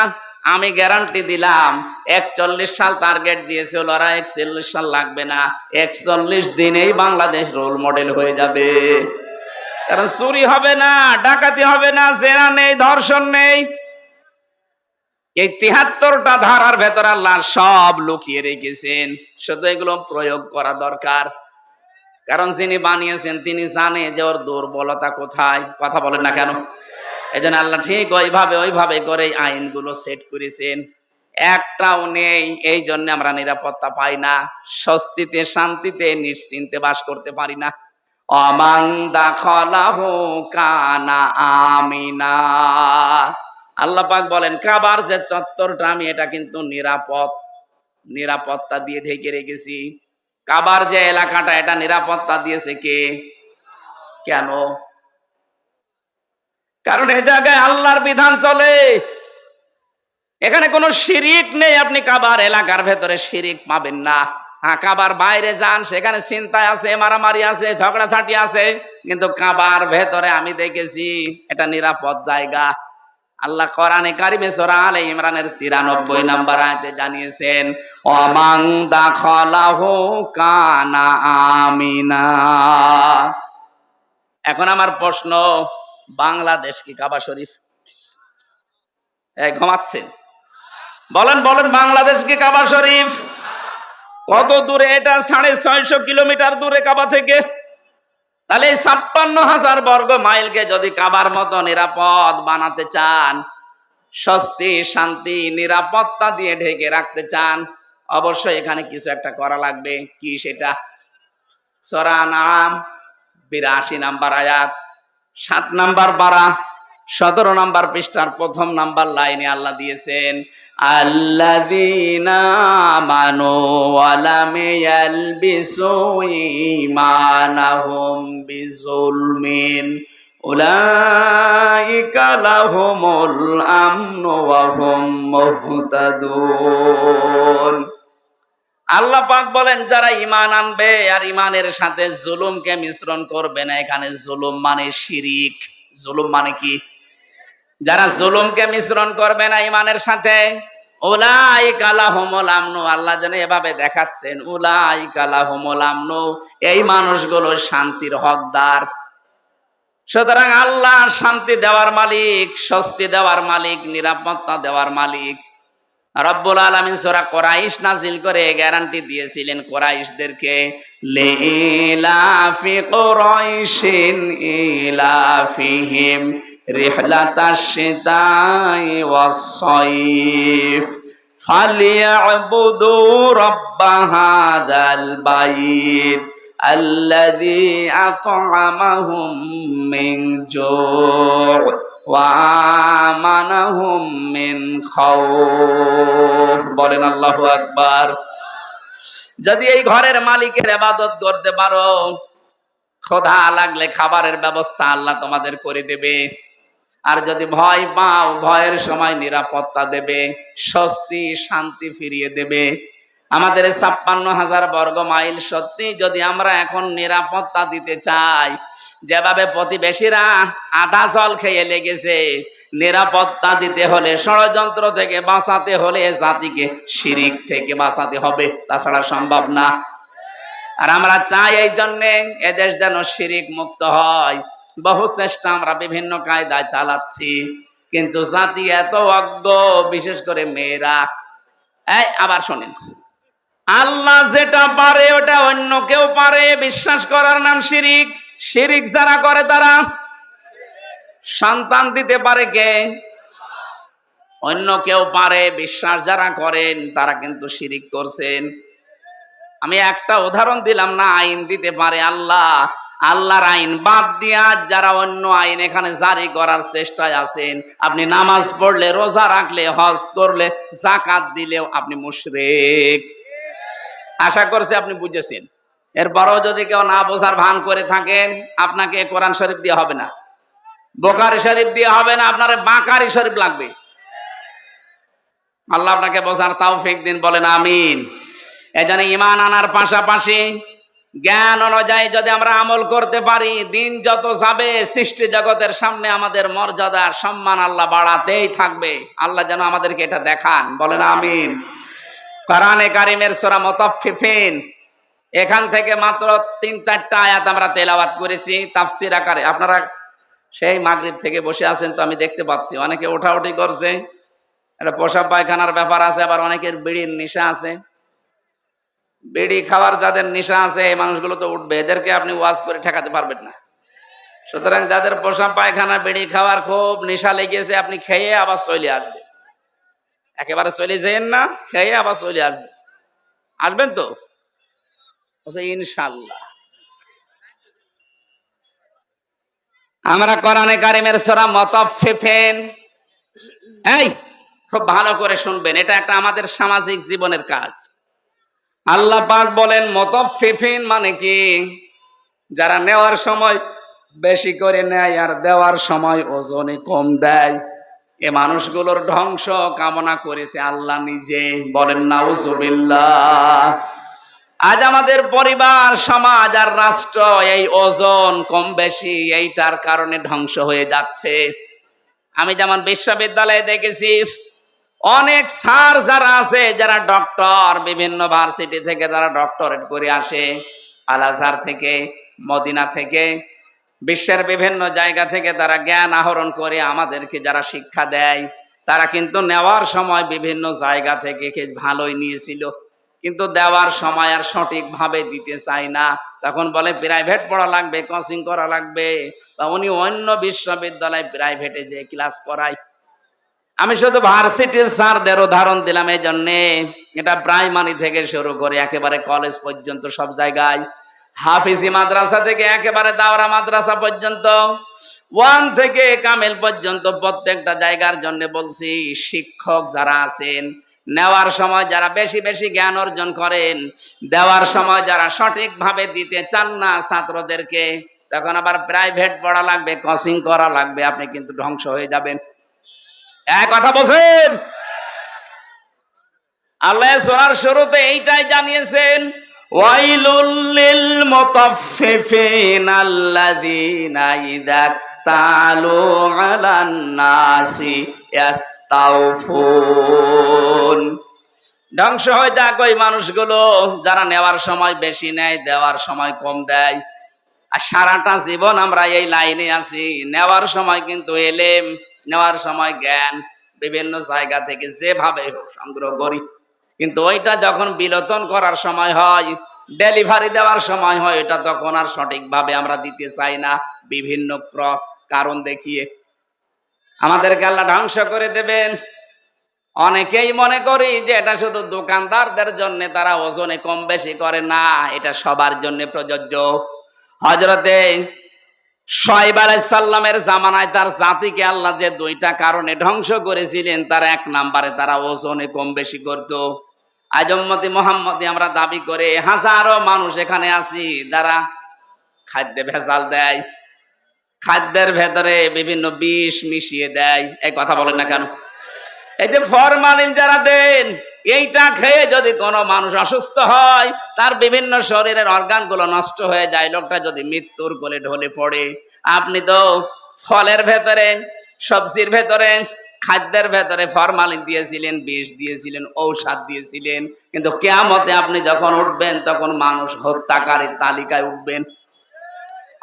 আমি গ্যারান্টি দিলাম, 41 সাল টার্গেট দিয়েছিল, ওরা 41 সাল লাগবে না, 41 দিনেই বাংলাদেশ রোল মডেল হয়ে যাবে। কারণ চুরি হবে না, ডাকাতি হবে না, জেনা নেই, ধর্ষণ নেই। এই 73টা ধারার ভেতর আল্লাহ সব লুকিয়ে রেখেছেন, শুধু এগুলো প্রয়োগ করা দরকার। কারণ যিনি বানিয়েছেন তিনি জানে যে ওর দুর্বলতা কোথায়। কথা বলেন না কেন? এই জন্য আল্লাহ ঠিক ওইভাবে করে আইনগুলো সেট করেছেন, একটাও নেই। এই জন্য আমরা নিরাপত্তা পাই না, স্বস্তিতে শান্তিতে নিশ্চিন্তে বাস করতে পারি না। অমান দাখালাহু কানা আমিনা। আল্লাহ পাক বলেন, কাবার যে চত্বরটা আমি এটা কিন্তু নিরাপত্তা দিয়ে ঢেকে রেখেছি। কাবার যে এলাকাটা এটা নিরাপত্তা দিয়েছে কে? কেন? কারণ এই জায়গায় আল্লাহর বিধান চলে, এখানে কোনো শিরিক নেই। আপনি কাবার এলাকার ভেতরে শিরিক পাবেন না। হ্যাঁ, কাবার বাইরে যান, সেখানে চিন্তায় আছে, মারামারি আছে, ঝগড়াঝাটি আছে, কিন্তু কাবার ভেতরে আমি দেখেছি এটা নিরাপদ জায়গা। আল্লাহ কোরআনে কারিমে সূরা আলে ইমরানের 93 নম্বর আয়াতে জানিয়েছেন, ওয়ামান দাখালাহু কানা আমিনা। এখন আমার প্রশ্ন, বাংলাদেশ কি কাবা শরীফ? ঘুমাচ্ছেন? বলেন বাংলাদেশ কি কাবা শরীফ? কত দূরে এটা? 650 কিলোমিটার দূরে কাবা থেকে। তাহলে 56,000 বর্গ মাইলকে যদি কাবার মতো নিরাপদ বানাতে চান, স্বস্তি শান্তি নিরাপত্তা দিয়ে ঢেকে রাখতে চান, অবশ্যই এখানে কিছু একটা করা লাগবে। কি সেটা? সূরা আনআম 82 নম্বর আয়াত, 7 নম্বর পারা, 17 নম্বর পৃষ্ঠার 1ম নম্বর লাইনে আল্লাহ দিয়েছেন, আল্লাযীনা আমানু ওয়া লাম ইয়ালবিসু ঈমানাহুম বিযুলমিন উলাইকা লাহুমুল আমনু ওয়া হুম মুহতাদুন। আল্লাহ পাক বলেন, যারা ঈমান আনবে আর ঈমানের সাথে জুলুমকে মিশ্রণ করবে না। এখানে জুলুম মানে শিরিক। জুলুম মানে কি? যারা জুলুমকে মিশ্রণ করবে না ঈমানের সাথে, উলাইকা লাহুমুল আমনু। আল্লাহ যেন এভাবে দেখাচ্ছেন, উলাইকা লাহুমুল আমনু, এই মানুষগুলো শান্তির হকদার। সুতরাং আল্লাহ শান্তি দেওয়ার মালিক, স্বস্তি দেওয়ার মালিক, নিরাপত্তা দেওয়ার মালিক। রব্বুল আলামিন সূরা কুরাইশ নাজিল করে গ্যারান্টি দিয়েছিলেন কুরাইশদেরকে, লিলাফি কুরাইশিন ইলাফিহিম রিহলাতাশ শিতাই ওয়াস সাইফ ফালিয়াবুদু রাব্ব হাযাল বাইত আল্লাযী আত'আমাহুম মিন জু' ওয়া আমানাহুম মিন খাউফ। বলেন আল্লাহু আকবার। যদি এই ঘরের মালিকের ইবাদত করতে পারো, ক্ষুধা লাগলে খাবারের ব্যবস্থা আল্লাহ তোমাদের করে দেবে। আর যদি ভয় পাও, ভয়ের সময় নিরাপত্তা দেবে, স্বস্তি শান্তি ফিরিয়ে দেবে। আমাদের 56,000 বর্গ মাইল সত্যি যদি আমরা এখন নিরাপত্তা দিতে চাই, যেভাবে প্রতিবেশীরা আধা জল খেয়ে লেগেছে, নিরাপত্তা দিতে হলে, ষড়যন্ত্র থেকে বাঁচাতে হলে জাতিকে শিরিক থেকে বাঁচাতে হবে, তাছাড়া সম্ভব না। আর আমরা চাই এই জন্যে এদেশ যেন শিরিক মুক্ত হয়। বহু চেষ্টা আমরা বিভিন্ন কায়দায় চালাচ্ছি, কিন্তু জাতি এত অজ্ঞ, বিশেষ করে মেয়েরা। আবার শোনেন, আল্লাহ যেটা পারে ওটা অন্য কেউ পারে বিশ্বাস করার নাম শিরিক। শিরিক যারা করে তারা সন্তান দিতে পারে কে? অন্য কেউ পারে। বিশ্বাস যারা করেন তারা কিন্তু শিরিক করছেন। আমি একটা উদাহরণ দিলাম না, আইন দিতে পারে আল্লাহ। আল্লাহর আইন বাদ দিয়া যারা অন্য আইন এখানে জারি করার চেষ্টায় আছেন, আপনি নামাজ পড়লে, রোজা রাখলে, হজ করলে, যাকাত দিলেও আপনি মুশরিক। আশা করছি আপনি বুঝেছেন। এরপরও যদি কেউ না বোঝার ভান করে থাকেন, আপনাকে কোরআন শরীফ দিয়ে হবে না, বুখারী শরীফ দিয়ে হবে না, আপনার বাকারি শরীফ লাগবে। আল্লাহ আপনাকে বোঝার তৌফিক দিন, বলেন আমিন। এজন্য ঈমান আনার পাশাপাশি জ্ঞান অনুযায়ী যদি আমরা আমল করতে পারি, দিন যত যাবে সৃষ্টি জগতের সামনে আমাদের মর্যাদা সম্মান আল্লাহ বাড়াতেই থাকবে। আল্লাহ যেন আমাদেরকে এটা দেখান, বলেন আমিন। কোরআনে কারীমের সূরা মুতাফফিফিন, এখান থেকে মাত্র ৩-৪টা আয়াত আমরা তেলাওয়াত করেছি তাফসীর আকারে। আপনারা সেই মাগরিব থেকে বসে আছেন তো, আমি দেখতে পাচ্ছি অনেকে ওঠাউঠি করছে। এটা পেশাব পায়খানার ব্যাপার আছে, আবার অনেকের বিড়ির নেশা আছে। বিড়ি খাওয়ার যাদের নেশা আছে এই মানুষগুলো তো উঠবে, এদেরকে আপনি ওয়াজ করে ঠেকাতে পারবেন না। সুতরাং যাদের পেশাব পায়খানা, বিড়ি খাওয়ার খুব নেশা লেগেছে, আপনি খেয়ে আবার চলে আসবেন। একেবারে চলে যেন না, খেয়ে আবার চলে আসবেন। আসবেন তো ইনশাআল্লাহ। আমরা কোরআনে কারীমের সূরা মুতাফফিফিন, এই খুব ভালো করে শুনবেন, এটা একটা আমাদের সামাজিক জীবনের কাজ। আল্লাহ পাক বলেন মুতাফফিফিন মানে কি? যারা নেওয়ার সময় বেশি করে নেয় আর দেওয়ার সময় ওজনে কম দেয়, এ মানুষগুলোর ধ্বংস কামনা করেছে আল্লাহ নিজে, বলেন নাউজুবিল্লাহ। আজ আমাদের পরিবার, সমাজ আর রাষ্ট্র এই ওজন কম বেশি এইটার কারণে ধ্বংস হয়ে যাচ্ছে। আমি যেমন বিশ্ববিদ্যালয়ে দেখেছি অনেক স্যার যারা আছে, যারা ডক্টর, বিভিন্ন ভার্সিটি থেকে যারা ডক্টরেট করে আসে, আল আজহার থেকে, মদিনা থেকে, বিশ্বের বিভিন্ন জায়গা থেকে তারা জ্ঞান আহরণ করে আমাদেরকে যারা শিক্ষা দেয়, তারা কিন্তু নেওয়ার সময় বিভিন্ন জায়গা থেকে ভালোই নিয়েছিল, কিন্তু দেওয়ার সময় আর সঠিকভাবে দিতে চায় না। তখন বলে প্রাইভেট পড়া লাগবে, কোচিং করা লাগবে, বা উনি অন্য বিশ্ববিদ্যালয় প্রাইভেটে যে ক্লাস করায়। আমি শুধু ভার্সিটির স্যারদের উদাহরণ দিলাম এই জন্যে, এটা প্রাইমারি থেকে শুরু করে একেবারে কলেজ পর্যন্ত সব জায়গায়, হাফিজি মাদ্রাসা থেকে একেবারে দাওরা মাদ্রাসা পর্যন্ত, 1 থেকে কামেল পর্যন্ত প্রত্যেকটা জায়গার জন্য বলছি, শিক্ষক যারা আছেন, নেওয়ার সময় যারা বেশি বেশি জ্ঞান অর্জন করেন, দেওয়ার সময় যারা সঠিকভাবে দিতে চান না ছাত্রদেরকে, তখন আবার প্রাইভেট পড়া লাগবে, কোচিং করা লাগবে, আপনি কিন্তু ধ্বংস হয়ে যাবেন। এক কথা বলছেন। আল্লাহ সূরার শুরুতে এইটাই জানিয়েছেন, ওয়াইলুল লিল মুতাফফিফিন আল্লাযীনা ইযা তালু আলান নাসি ইস্তাওফুন। ধ্বংস হয়ে যাক ওই মানুষগুলো যারা নেওয়ার সময় বেশি নেয়, দেওয়ার সময় কম দেয়। আর সারাটা জীবন আমরা এই লাইনে আছি, নেওয়ার সময় কিন্তু এলেম, নেওয়ার সময় জ্ঞান বিভিন্ন জায়গা থেকে যেভাবে সংগ্রহ করি, কিন্তু ওইটা যখন বিলোপন করার সময় হয়, ডেলিভারি দেওয়ার সময় হয়, এটা তখন আর সঠিকভাবে আমরা দিতে চাই না, বিভিন্ন ক্রস কারণ দেখিয়ে আমাদেরকে আল্লাহ ধ্বংস করে দেবেন। অনেকেই মনে করি যে এটা শুধু দোকানদারদের জন্য, তারা ওজনে কম বেশি করে না, এটা সবার জন্য প্রযোজ্য। হযরতে শুআয়ব আলাইহিস সালামের জামানায় তার জাতিকে আল্লাহ যে 2টা কারণে ধ্বংস করেছিলেন, তার 1 নম্বরে তারা ওজনে কম বেশি করত। আজ উম্মতি মুহাম্মদী আমরা দাবি করে হাজারো মানুষ এখানে আছি যারা খাদ্যে ভেজাল দেয়, খাদ্যের ভেতরে বিভিন্ন বিষ মিশিয়ে দেয়। এই কথা বলেন না কেন? এই যে ফরমালিন যারা দেন, এইটা খেয়ে যদি কোনো মানুষ অসুস্থ হয়, তার বিভিন্ন শরীরের অর্গানগুলো নষ্ট হয়ে যায়, লোকটা যদি মৃত্যুর কোলে ঢলে পড়ে। আপনি তো ফলের ভেতরে, সবজির ভেতরে, খাদ্যের ভেতরে ফরমালিন দিয়েছিলেন, বিষ দিয়েছিলেন, ঔষধ দিয়েছিলেন, কিন্তু কিয়ামতে আপনি যখন উঠবেন তখন মানুষ হত্যাকারীর তালিকায় উঠবেন।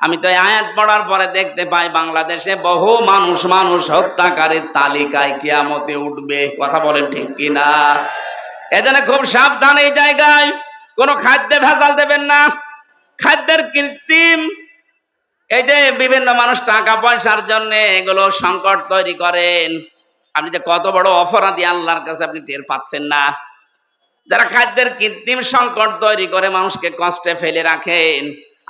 আমি তো আয়াত পড়ার পরে দেখতে পাই বাংলাদেশে বহু মানুষ হত্যাকারীর তালিকায় কিয়ামতে উঠবে। কথা বলেন ঠিক কিনা? এজন্য খুব সাবধান, এই জায়গায় কোনো খাদ্যে ভেজাল দেবেন না। খাদ্যের কৃত্রিম এই যে বিভিন্ন মানুষ টাকা পয়সার জন্য এগুলো সংকট তৈরি করেন, আপনি যে কত বড় অপরাধী আল্লাহর কাছে আপনি টের পাচ্ছেন না। যারা খাদ্যের কৃত্রিম সংকট তৈরি করে মানুষকে কষ্টে ফেলে রাখেন,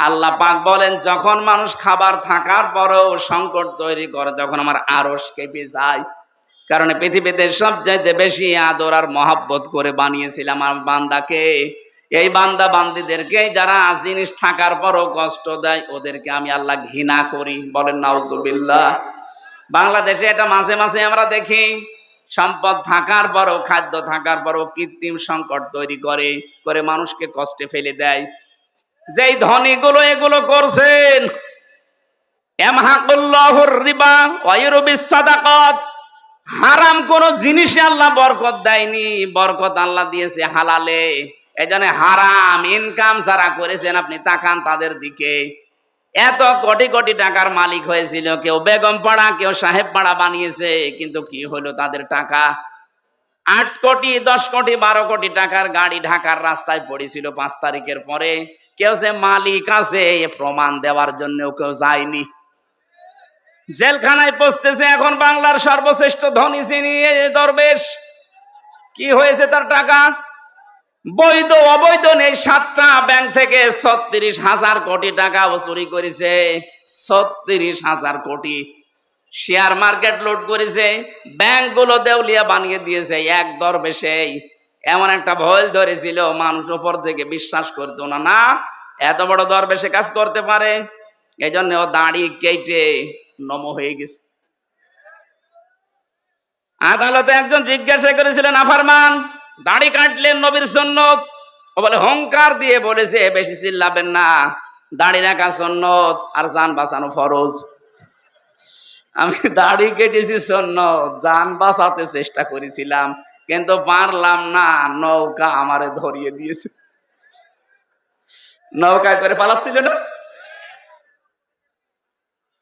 আল্লাহ পাক বলেন যখন মানুষ খাবার থাকার পরেও সংকট তৈরি করে তখন আমার আরশ কেঁপে যায়। কারণ পৃথিবীতে সবচাইতে বেশি আদর আর মহব্বত করে বানিয়েছিলাম আমার বান্দাকে। এই বান্দা বান্দিদেরকে যারা জিনিস থাকার পরও কষ্ট দেয় ওদেরকে আমি আল্লাহ ঘৃণা করি। বলেন নাউজুবিল্লাহ। বাংলাদেশে এটা মাঝে মাঝে আমরা দেখি, সম্পদ থাকার পরও, খাদ্য থাকার পরও কৃত্রিম সংকট তৈরি করে করে মানুষকে কষ্টে ফেলে দেয়। যেই ধনীগুলো এগুলো করছেন, ইয়ামহাকুল্লাহুর রিবা ওয়া ইউরবিস সাদাকাত, হারাম কোন জিনিসে আল্লাহ বরকত দেয়নি, বরকত আল্লাহ দিয়েছে হালালে। এজন্য হারাম ইনকাম যারা করেছেন আপনি তাকান তাদের দিকে। এত কোটি কোটি টাকার মালিক হয়েছিল, কেউ বেগম পাড়া, কেউ সাহেব পাড়া বানিয়েছে, কিন্তু কি হলো তাদের টাকা? 8 কোটি 10 কোটি 12 কোটি টাকার গাড়ি ঢাকার রাস্তায় পড়েছিল 5 তারিখের পরে। কেউ যে মালিক আছে এ প্রমাণ দেওয়ার জন্য কেউ যায়নি। জেলখানায় পৌঁছতেছে এখন বাংলার সর্বশ্রেষ্ঠ ধনী যিনি দরবেশ। কি হয়েছে তার টাকা? বৈধ অবৈধ নেই, 7টা ব্যাংক থেকে 36,000 কোটি টাকা ও চুরি করেছে। 36,000 কোটি। শেয়ার মার্কেট লুট করেছে, ব্যাংকগুলো দেউলিয়া বানিয়ে দিয়েছে এক দরবেশেই। এমন একটা ভয় ধরেছিল, মানুষ উপর থেকে বিশ্বাস করতো না, না এত বড় দরবেশে কাজ করতে পারে। এই জন্য ও দাড়ি কেটে নম হয়ে গেছে। আদালতে একজন জিজ্ঞাসা করেছিলেন, আফারমান দাড়ি কাটলেন নবীর সুন্নত? ও বলে হুঙ্কার দিয়ে বলেছে বেশি চিল্লাবেন না, দাড়ি রাখা সুন্নত আর জান বাঁচানো ফরজ। আমি দাড়ি কেটেছি সুন্নত, জান বাঁচাতে চেষ্টা করেছিলাম কিন্তু পারলাম না, নৌকা আমারে ধরিয়ে দিয়েছে। নৌকায় করে পালাচ্ছিল না।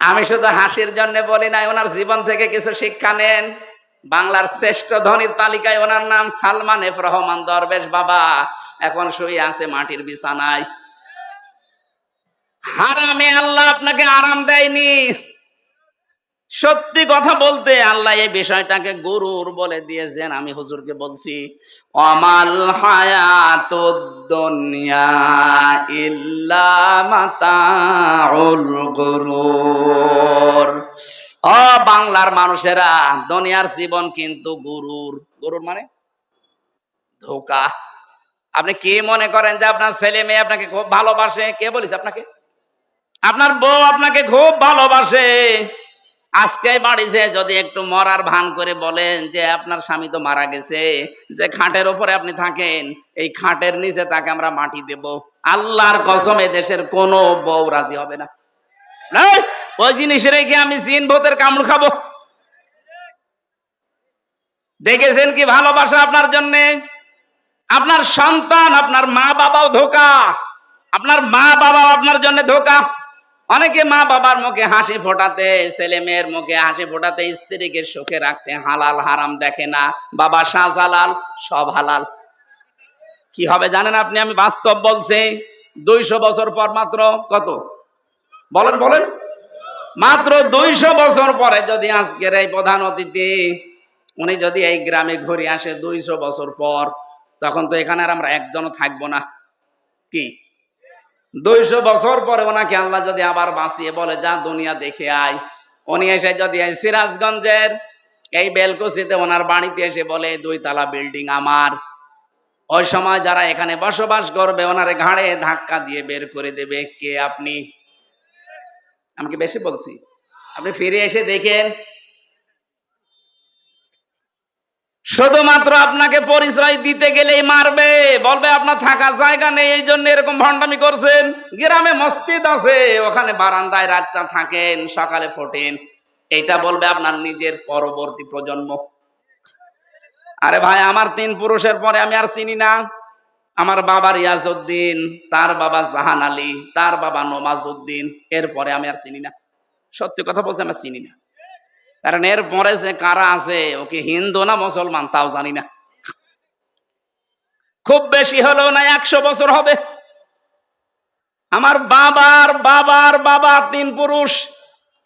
আমি শুধু হাসির জন্য বলি নাই, ওনার জীবন থেকে কিছু শিক্ষা নেন। বাংলার শ্রেষ্ঠ ধনীর তালিকায় ওনার নাম সালমান এফ রহমান দরবেশ বাবা, এখন শুয়ে আছে মাটির বিছানায়। হারামে আল্লাহ আপনাকে আরাম দেয়নি। সত্যি কথা বলতে আল্লাহ এই বিষয়টাকে গুরুর বলে দিয়েছেন। আমি হুজুরকে বলছি, আমাল হায়াতুদ দুনিয়া ইল্লা মাতাউল গুরুর। ও বাংলার মানুষেরা, দুনিয়ার জীবন কিন্তু গুরুর। গুরুর মানে ধোঁকা। আপনি কি মনে করেন যে আপনার ছেলে মেয়ে আপনাকে খুব ভালোবাসে? কে বলেছে আপনাকে? আপনার বউ আপনাকে খুব ভালোবাসে। আজকে বাড়িতে যদি একটু মরার ভান করে বলেন যে আপনার স্বামী তো মারা গেছে, যে খাটের উপরে আপনি থাকেন এই খাটের নিচে তাকে আমরা মাটি দেব, আল্লাহর কসম এ দেশের কোনো বউ রাজি হবে না। ওই জিনিস রেখে আমি জিন ভূতের কামড় খাবো? দেখেছেন কি ভালোবাসা আপনার জন্য? আপনার সন্তান, আপনার মা বাবাও ধোঁকা, আপনার মা বাবাও আপনার জন্য ধোঁকা। অনেকে মা বাবার মুখে হাসি ফোটাতে, ছেলে মেয়ের মুখে হাসি ফোটাতে, স্ত্রীকে সুখে রাখতে হালাল হারাম দেখে না। বাবা শাহজালাল, সব হালাল। কি হবে জানেন আপনি? আমি বাস্তব বলছি। 200 বছর পর, মাত্র কত বলেন বলেন, মাত্র 200 বছর পরে যদি আজকের এই প্রধান অতিথি উনি যদি এই গ্রামে ঘুরে আসে 200 বছর পর, তখন তো এখানে আর আমরা একজনও থাকবো না। কি 200 বছর পরে ওনাকে আল্লাহ যদি আবার বাঁচিয়ে বলে যা দুনিয়া দেখে আয়, উনি এসে যদি এই সিরাজগঞ্জের এই বেলকুচিতে ওনার বাড়িতে এসে বলে 2 তলা বিল্ডিং আমার, ওই সময় যারা এখানে বসবাস করবে ওনার ঘাড়ে ধাক্কা দিয়ে বের করে দেবে। কে আপনি? আমি কি বেশি বলছি? আপনি ফিরে এসে দেখেন, শুধুমাত্র আপনাকে পরিচয় দিতে গেলেই মারবে, বলবে আপনার থাকার জায়গা নেই, এই জন্য এরকম ভণ্ডামি করছেন। গ্রামে মসজিদ আছে, ওখানে বারান্দায় রাতটা থাকেন, সকালে ফোটেন, এইটা বলবে আপনার নিজের পরবর্তী প্রজন্ম। আরে ভাই, আমার 3 পুরুষের পরে আমি আর চিনি না। আমার বাবা রিয়াজউদ্দিন, তার বাবা জাহান আলী, তার বাবা নমাজউদ্দিন, এরপরে আমি আর চিনি না। সত্যি কথা বলছি, আমি চিনি না। কারণ এর পরে যে কারা আছে, ওকে হিন্দু না মুসলমান তাও জানি না। খুব বেশি হলেও না 100 বছর হবে। আমার বাবার বাবার বাবা 3 পুরুষ,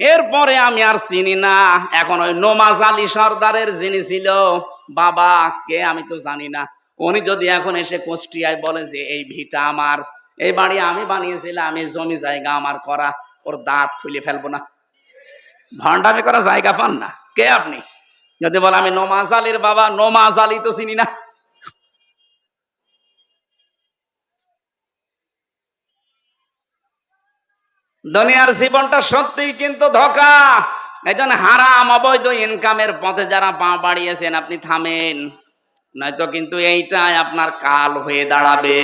এরপরে আমি আর চিনি না। এখন ওই নমাজ আলী সর্দারের যিনি ছিল বাবা, কে আমি তো জানি না। উনি যদি এখন এসে কুষ্টিয়ায় বলে যে এই ভিটা আমার, এই বাড়ি আমি বানিয়েছিলাম, এই জমি জায়গা আমার করা, ওর দাঁত খুলে ফেলবো না। ভণ্ডামি করা জায়গা পান না। কে আপনি? যদি বলে আমি নমাজ আলীর বাবা, নমাজ আলী তো চিনি না। দুনিয়ার জীবনটা সত্যিই কিন্তু ধোঁকা। এই জন্য হারাম অবৈধ ইনকামের পথে যারা পা বাড়িয়েছেন আপনি থামেন, নয়তো কিন্তু এইটাই আপনার কাল হয়ে দাঁড়াবে।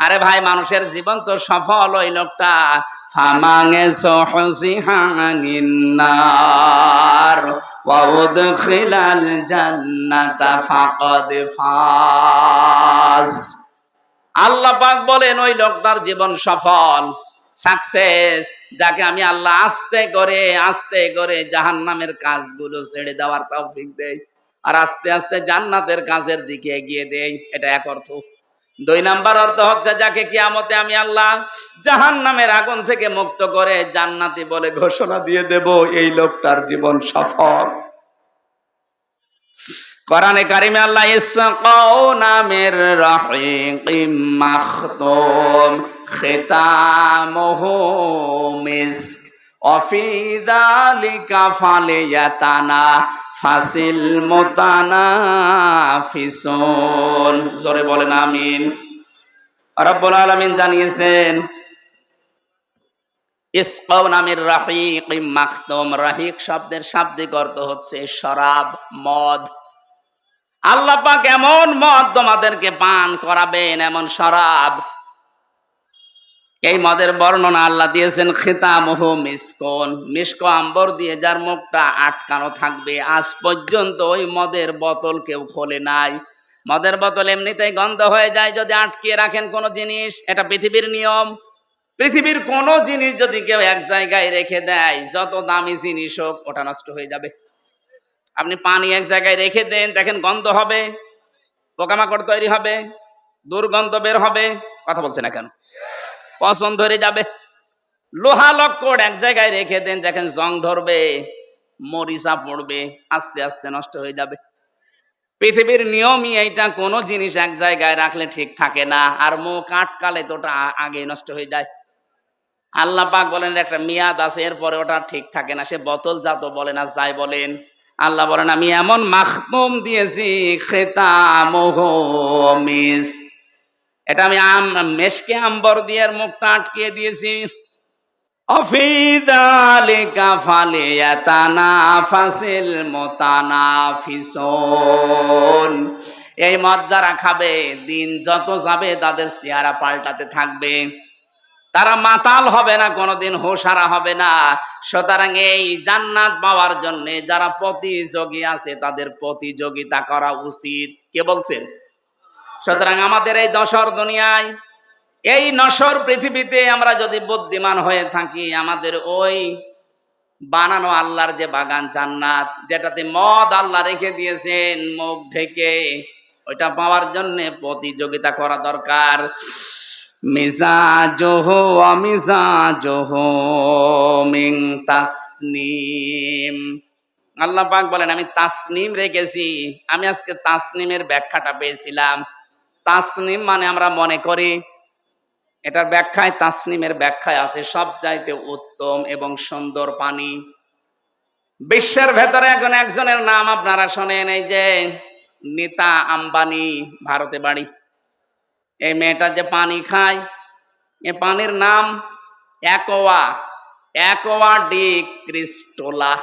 আরে ভাই, মানুষের জীবন তো সফল ওই লোকটা ফামাঙে সহসিহানিন্নার ওয়া উদখিলাল জান্নাতা ফাকাদ ফাজ। আল্লাহ পাক বলেন ওই লোকটার জীবন সফল, সাকসেস, যাকে আমি আল্লাহ আস্তে করে জাহান্নামের কাজগুলো ছেড়ে দেওয়ার তৌফিক দেই আর আস্তে আস্তে জান্নাতের কাজের দিকে এগিয়ে দেই। এটা এক অর্থ। 2 নাম্বার অর্থ হচ্ছে যাকে কিয়ামতে আমি আল্লাহ জাহান্নামের আগুন থেকে মুক্ত করে জান্নাতি বলে ঘোষণা দিয়ে দেব, এই লোকটার জীবন সফল। কোরআনে কারিমে আল্লাহ ইসকাও নামের রাহিকিম মাখতুম খিতামুহু মিস্ক ওয়াফি যালিকা ফালিয়াতানা ফাসিল মুতানাফিসুন। জোরে বলেন আমিন। রব্বুল আলামিন জানিয়েছেন ইসকাও নামের রাহিকিম মাখতুম। রাহিক শব্দের শাব্দিক অর্থ হচ্ছে শরাব, মদ। আল্লাহ পাক এমন মদ তোমাদেরকে পান করাবেন, এমন শরাব। এই মদের বর্ণনা আল্লাহ দিয়েছেন খিতামুহু মিসকন, মিস্ক আম্বর দিয়ে যার মুখটা আটকানো থাকবে। আজ পর্যন্ত ওই মদের বোতল কেউ খোলে নাই। মদের বোতল এমনিতেই গন্ধ হয়ে যায় যদি আটকিয়ে রাখেন কোনো জিনিস, এটা পৃথিবীর নিয়ম। পৃথিবীর কোনো জিনিস যদি কেউ এক জায়গায় রেখে দেয়, যত দামি জিনিস হোক, ওটা নষ্ট হয়ে যাবে। আপনি পানি এক জায়গায় রেখে দেন, দেখেন গন্ধ হবে, পোকামাকড় তৈরি হবে, দুর্গন্ধ বের হবে। কথা বলছে না কেন? পচন ধরে যাবে। লোহা লক্কড় এক জায়গায় রেখে দেন, দেখেন জং ধরবে, মরিচা পড়বে, আস্তে আস্তে নষ্ট হয়ে যাবে। পৃথিবীর নিয়মই এইটা, কোনো জিনিস এক জায়গায় রাখলে ঠিক থাকে না, আর মুখ আটকালে তো ওটা আগে নষ্ট হয়ে যায়। আল্লাহ পাক বলেন একটা মেয়াদ আছে, এরপরে ওটা ঠিক থাকে না। সে বোতল জাত বলেন আর যাই বলেন, আল্লাহ বলেন আমি এমন মাখতুম দিয়েছি খিতামুহু মিস্ক, এটা আমি মেশকে আম্বর দিয়ে মুখটা আটকিয়ে দিয়েছি। অফি যালিকা ফালিয়াতানাফাসিল মুতানাফিসুন। এই মদ যারা খাবে, দিন যত যাবে তাদের চেহারা পাল্টাতে থাকবে, তারা মাতাল হবে না, কোনোদিন হুঁশহারা হবে না। সুতরাং এই জান্নাত পাওয়ার জন্য যারা প্রতিযোগী আছে তাদের প্রতিযোগিতা করা উচিত। কে বলছেন? সুতরাং আমাদের এই দশর দুনিয়ায়, এই নশর পৃথিবীতে আমরা যদি বুদ্ধিমান হয়ে থাকি, আমাদের ওই বানানো আল্লাহর যে বাগান জান্নাত, যেটাতে মদ আল্লাহ রেখে দিয়েছেন মুখ ঢেকে, ওইটা পাওয়ার জন্য প্রতিযোগিতা করা দরকার। মিজাজুহু ওয়া মিজাজুহু মিন তাসনিম। আল্লাহ পাক বলেন আমি তাসনিম রেখেছি। আমি আজকে তাসনিমের ব্যাখ্যাটা পেয়েছিলাম। তাসনিম মানে আমরা মনে করি, এটার ব্যাখ্যায়, তাসনিমের ব্যাখ্যায় আছে সবচাইতে উত্তম এবং সুন্দর পানি। বিশ্বের ভেতরে এখন একজনের নাম আপনারা শোনেন, এই যে নীতা আম্বানি, ভারতে বাড়ি। এই মেয়েটা যে পানি খায়, এ পানির নাম অ্যাকোয়া ডি ক্রিস্টোলা।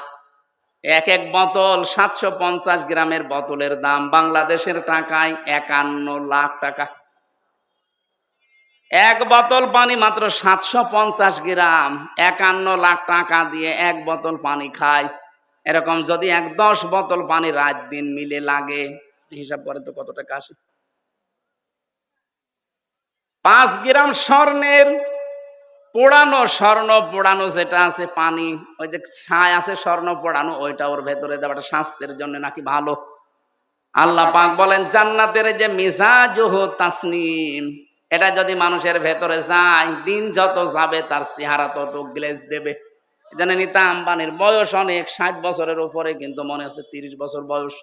এক এক বোতল 750 গ্রামের বোতলের দাম বাংলাদেশের টাকায় 51 লাখ টাকা। এক বোতল পানি মাত্র 750 গ্রাম, 51 লাখ টাকা দিয়ে এক বোতল পানি খায়। এরকম যদি 10 বোতল পানি রাত দিন মিলে লাগে, হিসাব করে তো কত টাকা আসে। 5 গ্রাম স্বর্ণের স্বর্ণ পোড়ানো যেটা আছে পানি, ওই যে ছাই আছে স্বর্ণ পোড়ানো, ওইটা ওর ভেতরে দেওয়াটা স্বাস্থ্যের জন্য নাকি ভালো। আল্লাহ পাক বলেন জান্নাতের যে মিজাজুহু তাসনিম, এটা যদি মানুষের ভেতরে যায়, দিন যত যাবে তার চেহারা তত গ্লেজ দেবে। এজন্য নীতা আম্বানির বয়স অনেক, 60 বছরের উপরে, কিন্তু মনে হচ্ছে 30 বছর বয়স।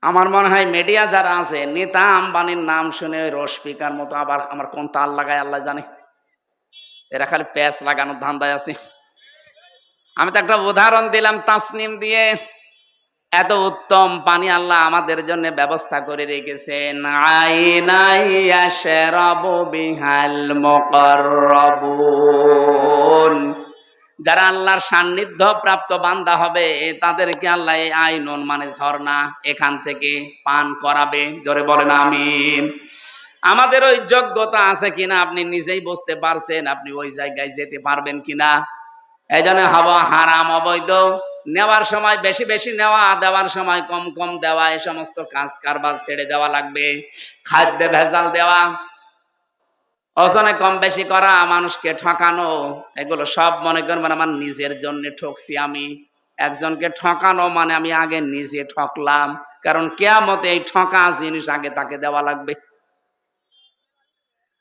আমার মনে হয় মিডিয়া যারা আছে, নীতা আম্বানির নাম শুনে রসপিকার মতো আবার আমার কোন তাল লাগায় আল্লাহ জানে। এরা খালি প্যাচ লাগানোর ধান্দায় আছে। আমি তো একটা উদাহরণ দিলাম তাসনিম দিয়ে। এত উত্তম পানি আল্লাহ আমাদের জন্য ব্যবস্থা করে রেখেছেন। আইনাই ইয়াশরাবু বিহাল মুকাররাবুন। যারা আল্লাহর সান্নিধ্য প্রাপ্ত বান্দা হবে তাদেরকে আল্লাহ এই আইনুন মানে ঝর্ণা, এখান থেকে পান করাবে। জোরে বলেন আমিন। আমাদের ওই যোগ্যতা আছে কিনা আপনি নিজেই বুঝতে পারছেন, আপনি ওই জায়গায় যেতে পারবেন কিনা। এই জন্য হাওয়া হারাম, অবৈধ, নেওয়ার সময় বেশি বেশি নেওয়া, দেওয়ার সময় কম কম দেওয়া, এই সমস্ত কাজ কারবার ছেড়ে দেওয়া লাগবে। খাদ্যে ভেজাল দেওয়া, ওজনে কম বেশি করা, মানুষকে ঠকানো, এগুলো সব মনে করবেন আমার নিজের জন্য ঠকছি আমি। একজনকে ঠকানো মানে আমি আগে নিজে ঠকলাম, কারণ কিয়ামতে এই ঠকা জিনিস আগে তাকে দেওয়া লাগবে।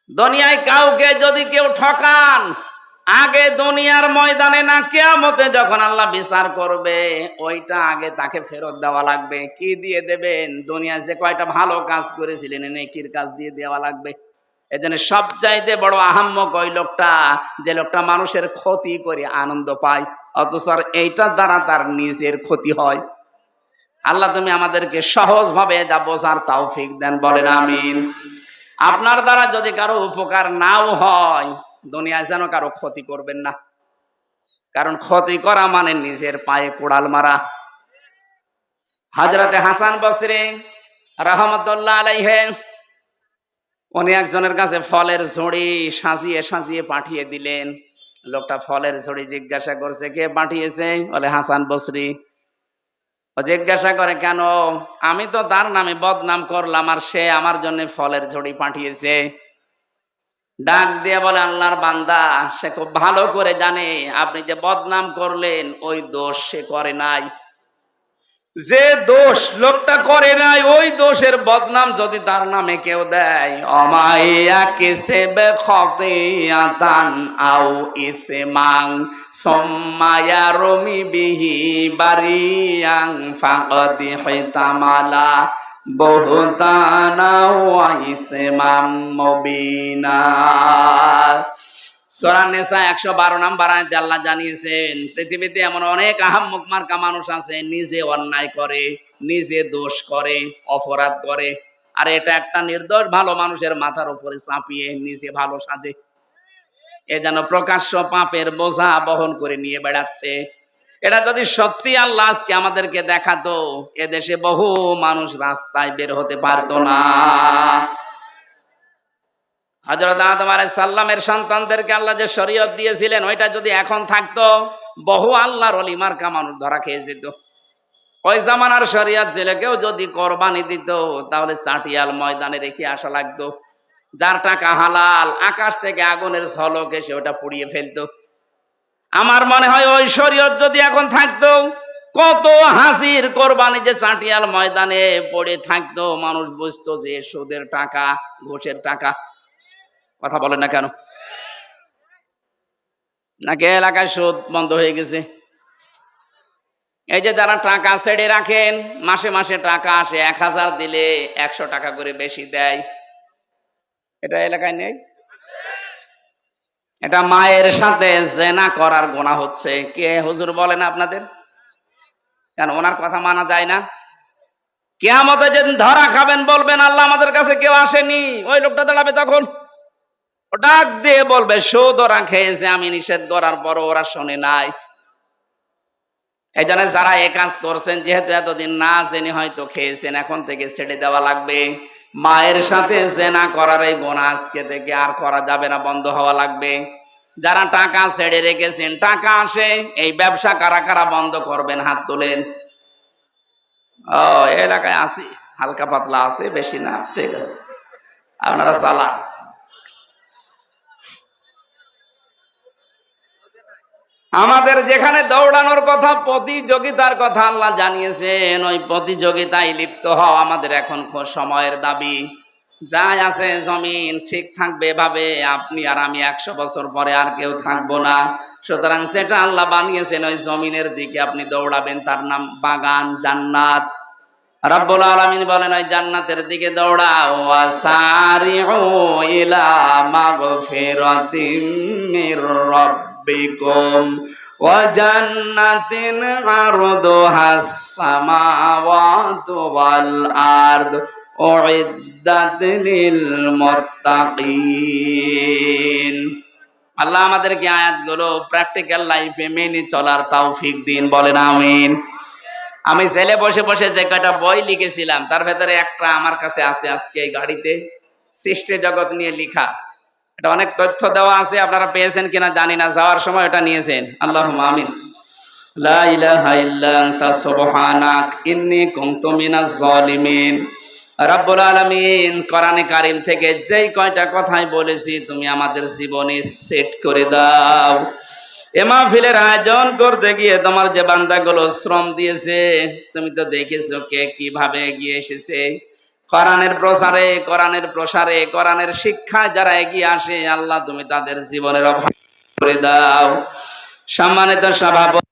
দুনিয়ায় কাউকে যদি কেউ ঠকান, আগে দুনিয়ার ময়দানে না, কিয়ামতে যখন আল্লাহ বিচার করবে, ওইটা আগে তাকে ফেরত দেওয়া লাগবে। কি দিয়ে দেবেন? দুনিয়ায় যে কয়টা ভালো কাজ করেছিলেন নেকির কাজ দিয়ে দেওয়া লাগবে। এজন্য সবচাইতে বড় আহাম্মক ওই লোকটা, যে লোকটা মানুষের ক্ষতি করে আনন্দ পায়, অথচ এইটার দ্বারা তার নিজের ক্ষতি হয়। আল্লাহ তুমি আমাদেরকে সহজভাবে যা বোঝার তৌফিক দেন, বলেন আমিন। আপনার দ্বারা যদি কারো উপকার নাও হয়, দুনিয়ায় যেন কারো ক্ষতি করবেন না, কারণ ক্ষতি করা মানে নিজের পায়ে কোড়াল মারা। হযরতে হাসান বসরি রাহমাতুল্লাহ আলাইহি, উনি একজনের কাছে ফলের ঝুড়ি সাজিয়ে সাজিয়ে পাঠিয়ে দিলেন। লোকটা ফলের ঝুড়ি জিজ্ঞাসা করছে, কে পাঠিয়েছে? বলে হাসান বসরি। ও জিজ্ঞাসা করে, কেন? আমি তো তার নামে বদনাম করলাম, আর সে আমার জন্য ফলের ঝুড়ি পাঠিয়েছে। ডাক দিয়ে বলে, আল্লাহর বান্দা, সে খুব ভালো করে জানে আপনি যে বদনাম করলেন ওই দোষ সে করে নাই। যে দোষ লোকটা করে নাই, ওই দোষের বদনাম যদি তার নামে কেউ দেয়, অমাইয়া কিসবে খতিয়াতান আও ইসমাং সুম্মা রমি বিহি বারিয়াং ফাকাদ হিতামালা বুহতানা ওয়া ইসমাম মুবিনা। সূরা নিসা 112 নম্বর আয়াতে আল্লাহ জানিয়েছেন, পৃথিবীতে এমন অনেক আহাম্মক মার্কা মানুষ আছে, নিজে অন্যায় করে, নিজে দোষ করে, অপরাধ করে, আর এটা একটা নির্দোষ ভালো মানুষের মাথার উপরে চাপিয়ে নিজে ভালো সাজে। এ যেন প্রকাশ্য পাপের বোঝা বহন করে নিয়ে বেড়াচ্ছে। এটা যদি সত্যি আল্লাহ আজকে আমাদেরকে দেখাতো, এদেশে বহু মানুষ রাস্তায় বের হতে পারতো না। হযরত আদম আলাইহিস সালামের সন্তানদেরকে আল্লাহ যে শরীয়ত দিয়েছিলেন, ওইটা যদি এখন থাকতো, বহু আল্লাহর ওলি মার্কা মানুষ ধরা খেয়ে যেত। ওই জামানার শরীয়ত ছিল, কেউ যদি কোরবানি দিত তাহলে চাটিয়াল ময়দানে রেখে আসা লাগতো। যার টাকা হালাল, আকাশ থেকে আগুনের ঝলক এসে ওটা পুড়িয়ে ফেলতো। আমার মনে হয় ওই শরীয়ত যদি এখন থাকতো, কত হাসির কোরবানি যে চাটিয়াল ময়দানে পড়ে থাকতো, মানুষ বুঝতো যে সুদের টাকা, ঘুষের টাকা। কথা বলেন না কেন? নাকি এলাকায় সুদ বন্ধ হয়ে গেছে? এই যে যারা টাকা ছেড়ে রাখেন, মাসে মাসে টাকা আসে, 1000 দিলে 100 টাকা করে বেশি দেয়, এটা এলাকায় নেই? এটা মায়ের সাথে জেনা করার গুনাহ হচ্ছে। কে হুজুর বলেন আপনাদের? কেন ওনার কথা মানা যায় না? কিয়ামতে যেদিন ধরা খাবেন, বলবেন আল্লাহ আমাদের কাছে কেউ আসেনি, ওই লোকটা দাঁড়াবে তখন, ডাক দিয়ে বলবে সুদ ওরা খেয়েছে, আমি নিষেধ করার পর ওরা শোনে নাই। এই জন্য যারা এ কাজ করছেন, যেহেতু এতদিন না জেনে হয়তো খেয়েছেন, এখন থেকে ছেড়ে দেওয়া লাগবে। মায়ের সাথে জেনা করার এই গুনাহ আজকে থেকে আর করা যাবে না, বন্ধ হওয়া লাগবে। যারা টাকা ছেড়ে রেখেছেন, টাকা আসে, এই ব্যবসা কারা কারা বন্ধ করবেন? হাত তোলেন। ও, এলাকায় আসি, হালকা পাতলা আছে, বেশি না, ঠিক আছে, আপনারা চালান। আমাদের যেখানে দৌড়ানোর কথা, প্রতিযোগিতার কথা আল্লাহ জানিয়েছেন, ওই প্রতিযোগিতায় লিপ্ত হওয়া আমাদের এখন সময়ের দাবি। যাই আছে জমিন ঠিক থাকবে এভাবে, আপনি আর আমি 100 বছর পরে আর কেউ থাকবো না। সুতরাং যেটা আল্লাহ বানিয়েছেন ওই জমিনের দিকে আপনি দৌড়াবেন, তার নাম বাগান, জান্নাত। রব্বুল আলামিন বলেন ওই জান্নাতের দিকে দৌড়াও। ওয়াসারিউ ইলা মাগফিরাতিম মির রাব্বিকুম ওয়া জান্নাতিন আরদুহাস সামাওয়াতু ওয়াল আরদ উইদ্দাত লিল মুত্তাকিন। আল্লাহ আমাদেরকে আয়াতগুলো প্র্যাকটিক্যাল লাইফে মেনে চলার তৌফিক দিন, বলেন আমিন। আমি ছেলে বসে বসে যে কয়টা বই লিখেছিলাম তার ভেতরে একটা আমার কাছে আছে আজকে এই গাড়িতে, সৃষ্টি জগৎ নিয়ে লেখা। এটা অনেক তথ্য দেওয়া আছে, আপনারা পেয়েছেন কিনা জানি না, যাওয়ার সময় এটা নিয়েছেন। আল্লাহুম্মা আমিন। লা ইলাহা ইল্লা আনতা সুবহানাক ইন্নী কুনতু মিনাজ জালিমিন। রব্বুল আলামিন কোরআনে কারীম থেকে যেই কয়টা কথাই বলেছি তুমি আমাদের জীবনে সেট করে দাও। এ মাহফিলের আয়োজন করতে গিয়ে তোমার যে বান্দাগুলো শ্রম দিয়েছে, তুমি তো দেখেছো কে কিভাবে এগিয়ে এসেছে। কোরআনের প্রচারে, কোরআনের প্রসারে, কোরআনের শিক্ষায় যারা এগিয়ে আসে, আল্লাহ তুমি তাদের জীবনের অভাব করে দাও। সম্মানিত সভাপতি